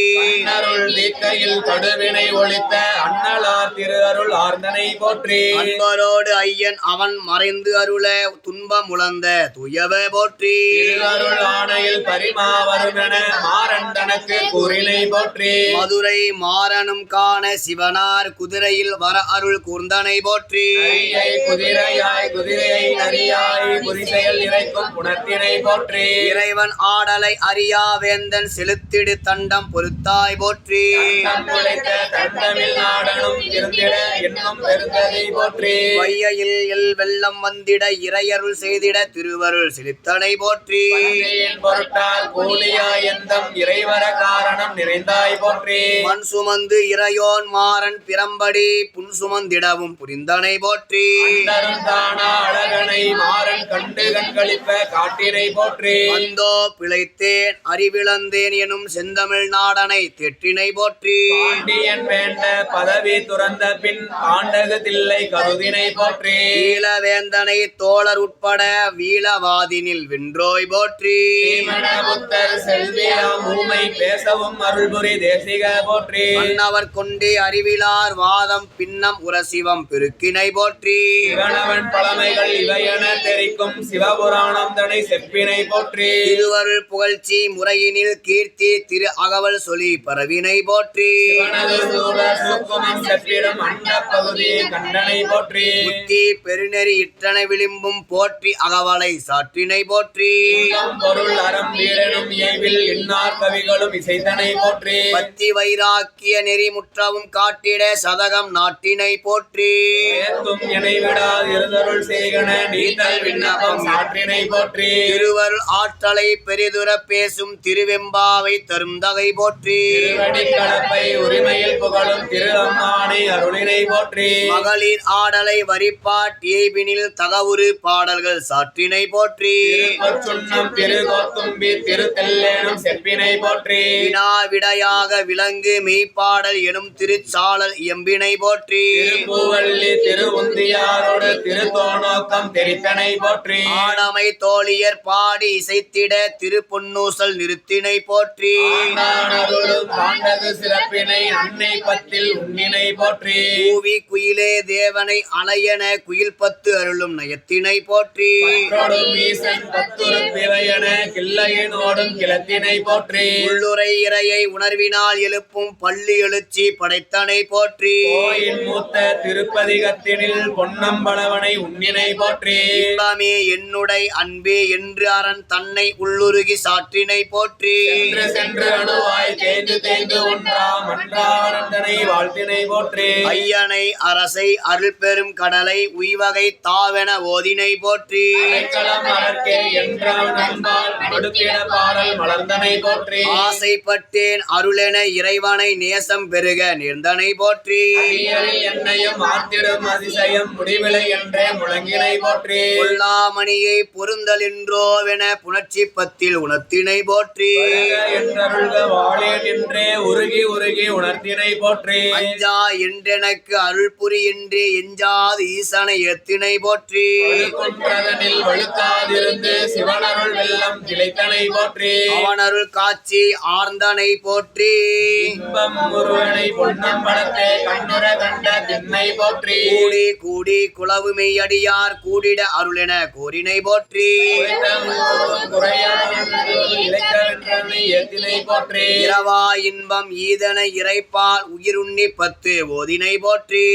அருள் தீக்கையில் கடுவினை ஒழித்த அண்ணலார் திரு அருள் ஆர்ந்தனை போற்றி. அன்பரோடு ஐயன் அவன் மறைந்து அருள துன்பம் உழந்த துயவ போற்றி. அருள் ஆணையில் பரிமாவருமென மாறன் தனக்கு கூறினை போற்றி. மதுரை மாறனும் காண சிவனார் குதிரையில் வர அருள் கூர்ந்தனை போற்றி. குதிரையாய் குதிரையை நரியாய் புரிசெயல் இறைக்கும் புணர்த்தினை போற்றி. இறைவன் ஆடலை அறியா வேந்தன் செலுத்திடு தண்டம் பொறுத்தாய் போற்றி. தண்டமில் நாடனும் இருந்திட என்னும் பெருந்ததை போற்றி. வையில் எல் வெள்ளம் வந்திட இறையருள் செய்திட திருவருள் செலுத்தனை போற்றி. பொருட்டார் கூலியாய் எந்தம் இறைவர காரணம் நிறைந்தாய் போற்றி. மண் சுமந்து இறையோன் மாறன் பிறம்படி புன் சுமந்திடவும் புரிந்தனை போற்றி. தானா அழகனை மாறன் கண்டு கண்களிப்ப காட்டினை போற்றி. வந்தோ பிழைத்தேன் அறிவிழந்தேன் எனும் செந்தமிழ் நாடனை தெற்றினை போற்றி. பாண்டியன் வேண்ட பதவி துறந்த பின் ஆண்டகு தில்லை கருதினை போற்றி. ஈழவேந்தனை தோழர் உட்பட வீழவாதினில் வென்றோய் போற்றி. புத்தர் செல்வியா ஊமை பேசவும் அருள்புரி தேசிக போற்றி. மன்னவர் கொண்டே அறிவிலார் வாதம் பின்னம் உரசிவம் பெருக்கினை போற்றி. சிவனவன் பழமைகள் இவையென தெரிக்கும் சிவபுராணம் தனை செப்பினை போற்றி. திருவருள் புகழ்ச்சி முறையினில் கீர்த்தி திரு அகவல் சொல்லி பரவினை போற்றி. செப்பிடும் அண்ட பகுதி கண்டனை போற்றி. புத்தி பெருநெறி இட்டனை விளிம்பும் போற்றி அகவலை சாற்றினை போற்றி. பொருள் அறம் வீரனும் இயல்பில் இன்னார் கவிகளும் இசைத்தனை போற்றி. பத்தி வைராக்கிய நெறி முற்றவும் காட்டிட சதகம் நாட்டினை போற்றி. ஏத்தும் இணைவிடா இருதருள் செய்கன நீத்தல் விண்ணப்பம் சாற்றினை போற்றி. திருவருள் ஆற்றலை பெரிதுர பேசும் திருவெம்பாவை தரும் தகை போற்றி. கலப்பை உரிமையில் புகழும் திரு அம்மானை அருளினை போற்றி. மகளிர் ஆடலை வரிப்பாட்டியைபினில் தகவுரு பாடல்கள் சாற்றினை போற்றி. சுண்ணம் திருகோத்தும்பி திருத்தெல்லேனும் செப்பினை போற்றி. வினா விடையாக விலங்கு மெய்ப்பாடல் எனும் திருச்சாளல் எம்பினை போற்றி. திருப்பூவள்ளி திருவுந்தியாரோடு திருத்தோணோக்கம் தெரித்தனை போற்றி. ஆடமை தோழியர் பாடி இசைத்திட திருப்பொன்னூசல் நிறுத்தினை போற்றி. சிறப்பினை அன்னை பத்தில் உன்னினை போற்றி. கூவி குயிலே தேவனை அலையன குயில் பத்து அருளும் நயத்தினை போற்றி. கிள்ளையினோடும் கிளத்தினை போற்றி. உள்ளுரை இறையை உணர்வினால் எழுப்பும் பள்ளி எழுச்சி படைத்தனை போற்றி. கோயில் மூத்த திருப்பதிகத்தினில் பொன்னம்பளவனை உன்னினை போற்றி. இன்பமே என்னுடை அன்பே என்று அரண் தன்னை உள்ளுருகி சாற்றினை போற்றி. சென்று அணுவாய் தேய்ந்து தேய்ந்து ஒன்றாம் அன்றானந்தனை வாழ்த்தினை போற்றி. ஐயனை அரசை அருள் பெரும் கடலை உய்வகை தாவென ஓதினை போற்றி. பாடல் மலர்ந்தனை போற்றி. ஆசைப்பட்டேன் அருளென இறைவனை நேசம் பெருக நேர்ந்தனை போற்றி. என்னையும் ஆத்திடும் அதிசயம் முடிவிலை என்றே முழங்கினை போற்றி. பொல்லாமணியை பொருந்தல் என்றோவென புணர்ச்சி பத்தில் உணர்த்தினை போற்றி. என்றே உருகி உருகி உணர்த்தினை போற்றி. அஞ்சா என்றெனக்கு அருள் புரி என்றே எஞ்சாது ஈசனை ஏத்தினை போற்றி. கொன்றதனில் வழுக்காதிருந்து சிவனருள் வெள்ளம் திளைத்தனை போற்றி. அவனருள் காட்சி ஆர்ந்தனை போற்றி. இன்பம் ஒருவனை பொன்னம் படத்தே கண்ணுற கண்ட திண்ணை போற்றி. கூடி கூடி குளவு மெய்யடியார் கூடிட அருளென கோரினை போற்றி. இரவா இன்பம் ஈதன இறைப்பால் உயிருண்ணி பத்து ஓதினை போற்றி.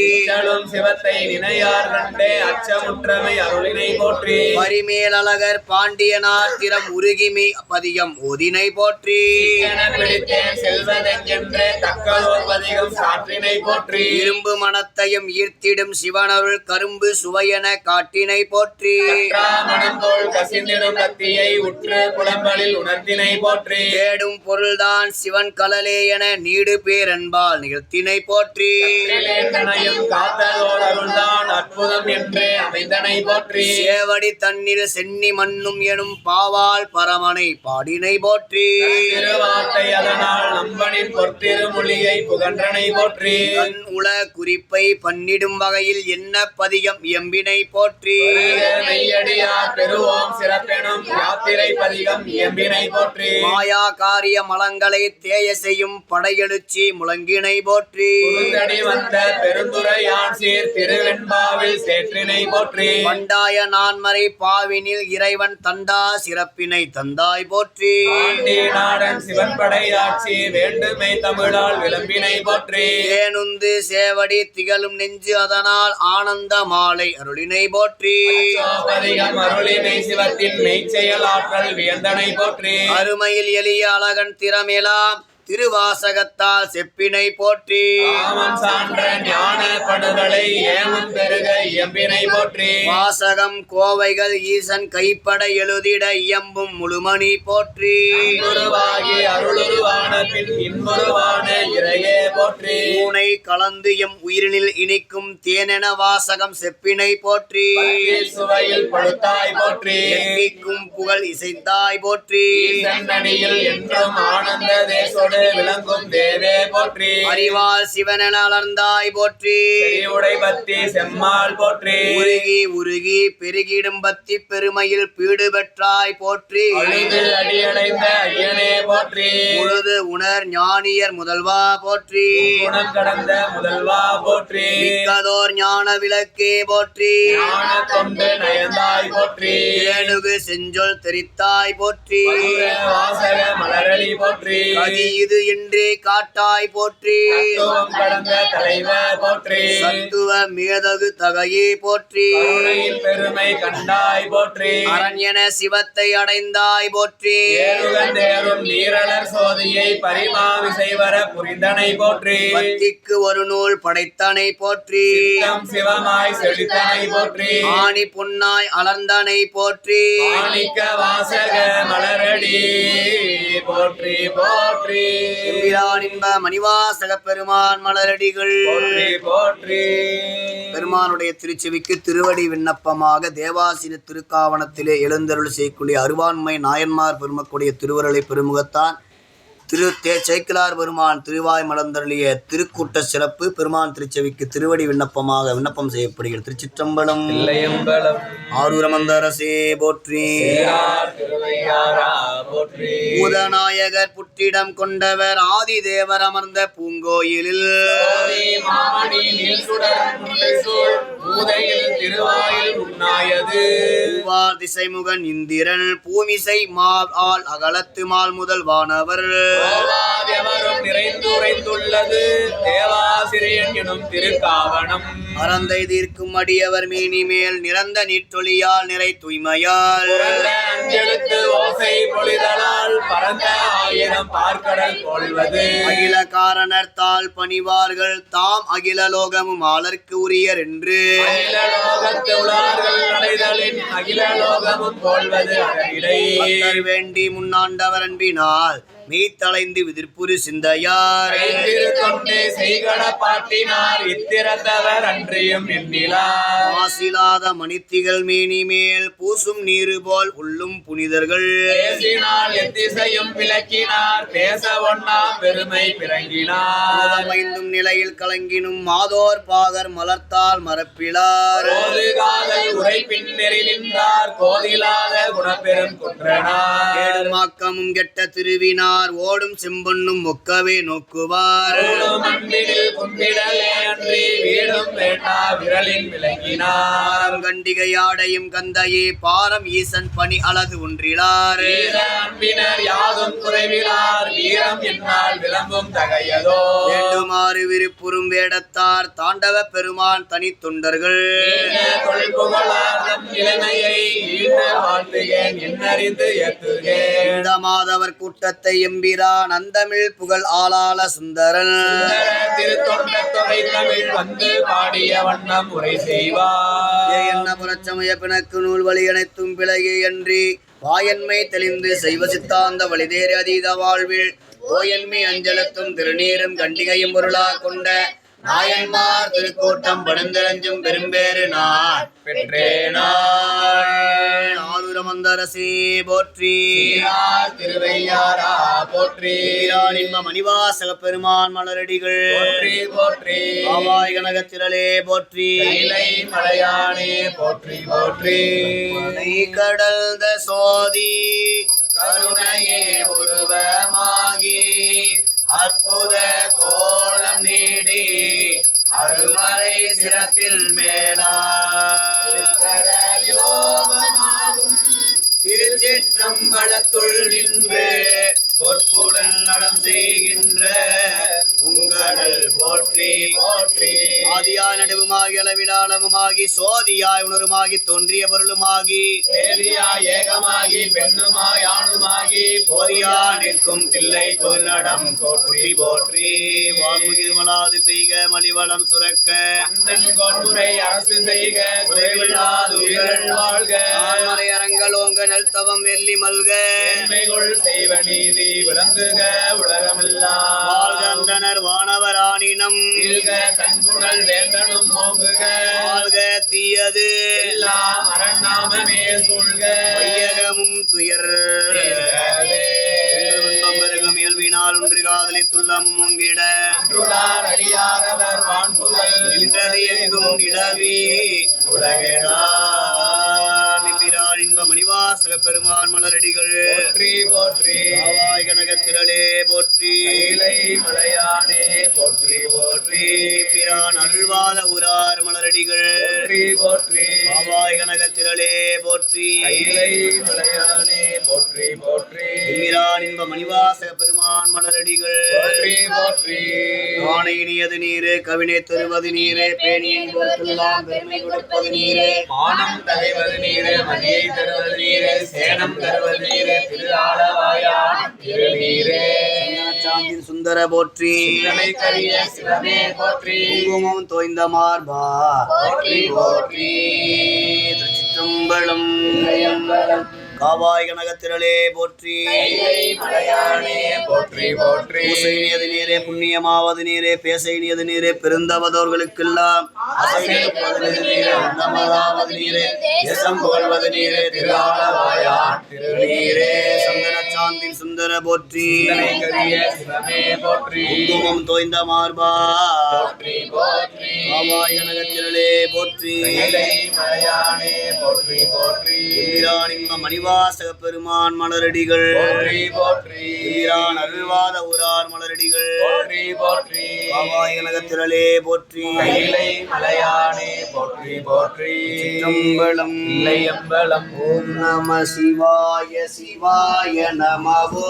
சிவத்தை நினையார் கண்டே அச்சமுற்றமை அருளினை போற்றி. பரிமேலழகர் பாண்டியனார் திறம் உருகிமை பதியம் ஓதினை போற்றி. செல்வதென்றே தக்கதோர் பதிகம் சாற்றினை போற்றி. இரும்பு மனத்தையும் ஈர்த்திடும் சிவனருள் கரும்பு சுவையென காட்டினை போற்றி. மனம் போல் கசிந்திடும் கத்தியை உற்று புலம்பலில் உணர்த்தினை போற்றி. தேடும் பொருள்தான் சிவன் கலலே என நீடு பேரன்பால் நிகழ்த்தினை போற்றி. தனையும் காத்ததோர் அருள்தான் அற்புதம் என்றே அமைந்தனை போற்றி. சேவடி தன்னில் சென்னி மண்ணும் எனும் பாவால் பரமனை பாடினை போற்றி. திருவார்த்தை அதனால் நம்பனின் பொற்திருமொழியை புகன்றனை போற்றி. கண் உல குறிப்பை பன்னிடும் வகையில் என்ன பதிகம் இயம்பினை போற்றி. மெய்யடியார் பெறுவோம் சிறப்பெனும் யாத்திரை பதிகம் இயம்பினை போற்றி. மாயா காரிய மலங்களை தேய செய்யும் படையெழுச்சி முழங்கினை போற்றி. குறுந்தடி வந்த பெருந்துரையான் சீர் திருவெண்பாவில் சேற்றினை போற்றி. பண்டாய நான்மறை பாவினில் இறைவன் தண்டா சிறப்பினை தந்தாய் போற்றி. ஆண்டி நாடன் சிவன் படையாட்சி வேண்டுமை தமிழால் விளம்பினை போற்றி. தேனுந்து சேவடி திகழும் நெஞ்சு அதனால் ஆனந்த மாலை அருளினை போற்றி. பதிகம் அருளினை சிவத்தின் மெய்ச்செயல் ஆற்றல் வியந்தனை போற்றி. அருமையில் எளிய அழகன் திறமெலாம் திருவாசகத்தால் செப்பினை போற்றி. காமம் சான்ற ஞான படுகளை ஏமம் பெருக இயம்பினை போற்றி. வாசகம் கோவைகள் ஈசன் கைப்பட எழுதிட இயம்பும் முழுமணி போற்றி. உருவாகி அருளுருவான பின் இன்முருவான இறையே போற்றி. பூனை கலந்து எம் உயிரினில் இனிக்கும் தேனென வாசகம் செப்பினை போற்றி. சுவையில் படுத்தாய் போற்றி. எண்ணிக்கும் புகழ் இசைத்தாய் போற்றி. ஈசன்னடியில் என்றும் ஆனந்த தேசோடு விளங்கும் தேவே போற்றி. அறிவால் சிவனென அலர்ந்தாய் போற்றி. உடை பத்தி செம்மாள் போற்றி. உருகி உருகி பெருகிடும் பத்தி பெருமையில் பீடு பெற்றாய் போற்றி. அழிந்து அடியடைந்த ஐயனே போற்றி. முழுது உணர் ஞானியர் முதல்வா போற்றி. குணம் கடந்த முதல்வா போற்றி. மிக்கதோர் ஞான விளக்கே போற்றி. ஞான கொண்டு நயந்தாய் போற்றி. ஏனுகு செஞ்சொல் தெரித்தாய் போற்றி. வாசக மலரளி போற்றி. கதி இது என்றே காட்டாய் போற்றி. தத்துவம் கடந்த தலைவர் போற்றி. சத்துவ மேதகு தகையே போற்றி. கருணையின் பெருமை கண்டாய் போற்றி. அரண் என சிவத்தை அடைந்தாய் போற்றி. ஏறுகந்தேறும் நீரலர் சோதியை பரிமாவிசை வர புரிந்தனை போற்றி. பத்திக்கு ஒரு நூல் படைத்தனை போற்றி. சித்தம் சிவமாய் செழித்தனை போற்றி. ஆணி பொன்னாய் அலர்ந்தனை போற்றி. மாணிக்க வாசக மலரடி போற்றி போற்றி. எம்பிரான் இன்ப மணிவாசக பெருமான் மலரடிகள் போற்றி போற்றி. பெருமானுடைய திருச்செவிக்கு திருவடி விண்ணப்பமாக தேவாசிர திருக்காவணத்திலே எழுந்தருள் செய்யக்கூடிய அருவான்மை நாயன்மார் பெருமக்கூடிய திருவருளை பெருமுகத்தான் திரு சேக்கிழார் பெருமான் திருவாய் மலர்ந்தருளிய திருக்கூட்ட சிறப்பு பெருமான் திருச்செவிக்கு திருவடி விண்ணப்பமாக விண்ணப்பம் செய்யப்படுகிறது. திருச்சிற்றம்பலம். ஆரூரமந்தரசே போற்றி. பூதநாயகர் புற்றிடம் கொண்டவர் ஆதி தேவர் அமர்ந்த பூங்கோயிலில் பூவார் திசைமுகன் இந்திரன் பூமிசை மால் அகலத்து மால் முதல் வானவர் நிறைந்துரைத்துள்ளது தேவாசிரியன் எனும் திருக்காவணம். அறந்தை தீர்க்கும் அடியவர் மீனி மேல் நிறந்த நீற்றொழியால் நிறை தூய்மையால் எழுத்து ஓசை பொழிதலால் பரந்த ஆயிரம் பார்க்கடல் கொள்வது. அகில காரணர் தாள் பணிவார்கள் தாம் அகில லோகமும் ஆளர்க்கு உரியர் என்று அகில லோகத்து உலார்கள் அடைதலின் அகில லோகமும் கொள்வது அகலிலை. வேண்டி முன்னாண்டவர் அன்பினால் மெய்த்தளைந்து விதிர்ப்புரு சிந்தையார் கொண்டு செய்கட பாட்டினார் இத்திரத்தவர் அன்றியும் எண்ணிலார். மாசிலாத மணித்திகள் மேனி மேல் பூசும் நீரு போல் உள்ளும் புனிதர்கள் பேசினால் எத்திசையும் விளக்கினார் பேச ஒண்ணா பெருமை பிறங்கினார். அமைந்தும் நிலையில் கலங்கினும் மாதோர் பாகர் மலர்த்தால் மரப்பிலார் காதல் உரை பின்னெறி நின்றார் கோதிலாத குணப்பெரும் குன்றனார். கேடுமாக்கமும் கெட்ட திருவினார் ஓடும் செம்பொன்னும் ஒக்கவே நோக்குவார். கண்டிகையாடையும் கந்தையே பாரம் ஈசன் பணி அழகு ஒன்றிலார். யாதும் குறைவிலார் வீரம் என்னால் விளம்பும் தகையதோ. வேண்டுமாறு விருப்புறும் வேடத்தார் தாண்டவ பெருமான் தனி தொண்டர்கள் இளமையை ஈட்ட வாழ்த்துகேன் இன்னறிந்து ஏத்துகேன் இந்த மாதவர் கூட்டத்தை எம்பிரான் அந்தமிழ் புகழ் ஆளாள சுந்தரன் திருத்தொண்ட தொகை தமிழ் வந்து பாடிய வண்ணம் உரை செய்வார் என்ன புறச்சமய பிணக்கு நூல் வழி அனைத்தும் பிழையே அன்றி வாயன்மை தெளிந்து செய்வ சித்தாந்த வழிதேறி அதீத வாழ்வில் ஓயன்மை அஞ்சலத்தும் திருநீரும் கண்டிகையும் பொருளா கொண்ட நாயன்மார் திருக்கூட்டம் படுந்தரஞ்சும் பெரும்பேறு நான் பெற்றேனாள் ஆளுரமந்தரசி போற்றி திருவையாரா போற்றி மணிவாசக பெருமான் மலரடிகள் போற்றி போற்றி ஆவாய் கனகத்திரளே போற்றி இலை மலையானே போற்றி போற்றி கடல்த சோதி கருணையே உருவமாகி அற்புத கோலம் நீடி அருமறை சிரத்தில் மேலாகும் திருச்சிற்றம்பலத்துள் நின்று பொற்புடன் நடம் செய்கின்ற உங்கள் போற்றி போற்றி ஆதியாய் நடுவுமாகி அளவிலாளவுமாகி சோதியாய் உணருமாகி தோன்றிய பொருளுமாகி வேதியாய் ஏகமாகி பெண்ணுமாய் ஆணுமாகி போதியா நிற்கும் தில்லை கொள்நடம் போற்றி போற்றி வான்முகி மலாது பெய்க மலிவளம் சுரக்க அண்ணன் கொன்முறை அரசு செய்க குறைவில்லாது உயிர்கள் வாழ்க ஆன்மறை அரங்கள் ஓங்க நல்தவம் வெள்ளி மல்க நன்மைகள் செய்வ நீதி விளங்குக உலகமெல்லாம் வாழ்கந்தனர் வானவரானினம் வீழ்க கண்புணல் வேந்தனும் ஓங்குக வாழ்க தீயது எல்லாம் அரண்நாமமே சூழ்க வையகமும் துயர் இயல்பினால் ஒன்று காதலி துள்ளமும் ஒங்கிட அன்றுளார் அடியாரவர் வான்புகள் நின்றது எங்கும் நிலவி உலகினார் இன்ப மணிவாசக பெருமான் மலரடிகள் போற்றி போற்றி ஆவாய் கனகத்திரளே போற்றி இலை மலையானே போற்றி போற்றி பிரான் அருள்வாத உரார் மலரடிகள் போற்றி போற்றி ஆவாய் கனகத்திரளே போற்றி இலை மலையானே போற்றி போற்றி பிரான் இன்ப மணிவாசக பெருமான் மலரடிகள் போற்றி போற்றி ஆணை இனியது நீரே கவினை தருவது நீரே பேணியின் பொருட்கெல்லாம் பெருமை கொடுப்பது நீரே மானம் தகைவது நீரே மதியை தருவது நீரே சேனம் தருவது நீரே திரு ஆளவாயான் திருநீரே சாந்தின் சுந்தர போற்றி சிவனை கரிய சிவமே போற்றி குங்குமம் தோய்ந்த மார்பா போற்றி போற்றி திருச்சிற்றம்பலம் காவாய் கனகத்திரளே போற்றி மலையானே போற்றி போற்றி பூசைனியது நீரே புண்ணியமாவது நீரே பேசைனியது நீரே பெருந்தவதோர்களுக்கெல்லாம் அசைப்பது நீரே அந்தமதாவது நீரே தேசம் புகழ்வது நீரே திரு ஆளவாயான் திருநீரே சந்தன சாந்தின் சுந்தர போற்றி சிவனை கரிய சிவமே போற்றி குங்குமம் தோய்ந்த மார்பா போற்றி போற்றி காவாய் கனகத்திரளே போற்றி இலை மலையானே போற்றி போற்றி இன்ப மணிவாசக பெருமான் மலரடிகள் போற்றி போற்றி ஈரான் அருள்வாத உரார் மலரடிகள் போற்றி போற்றி காவாய் கனகத்திரளே போற்றி இலை மலையானே போற்றி போற்றி சிற்றம்பலம் இலை அம்பலம் ஓம் நம சிவாய சிவாய நமவோ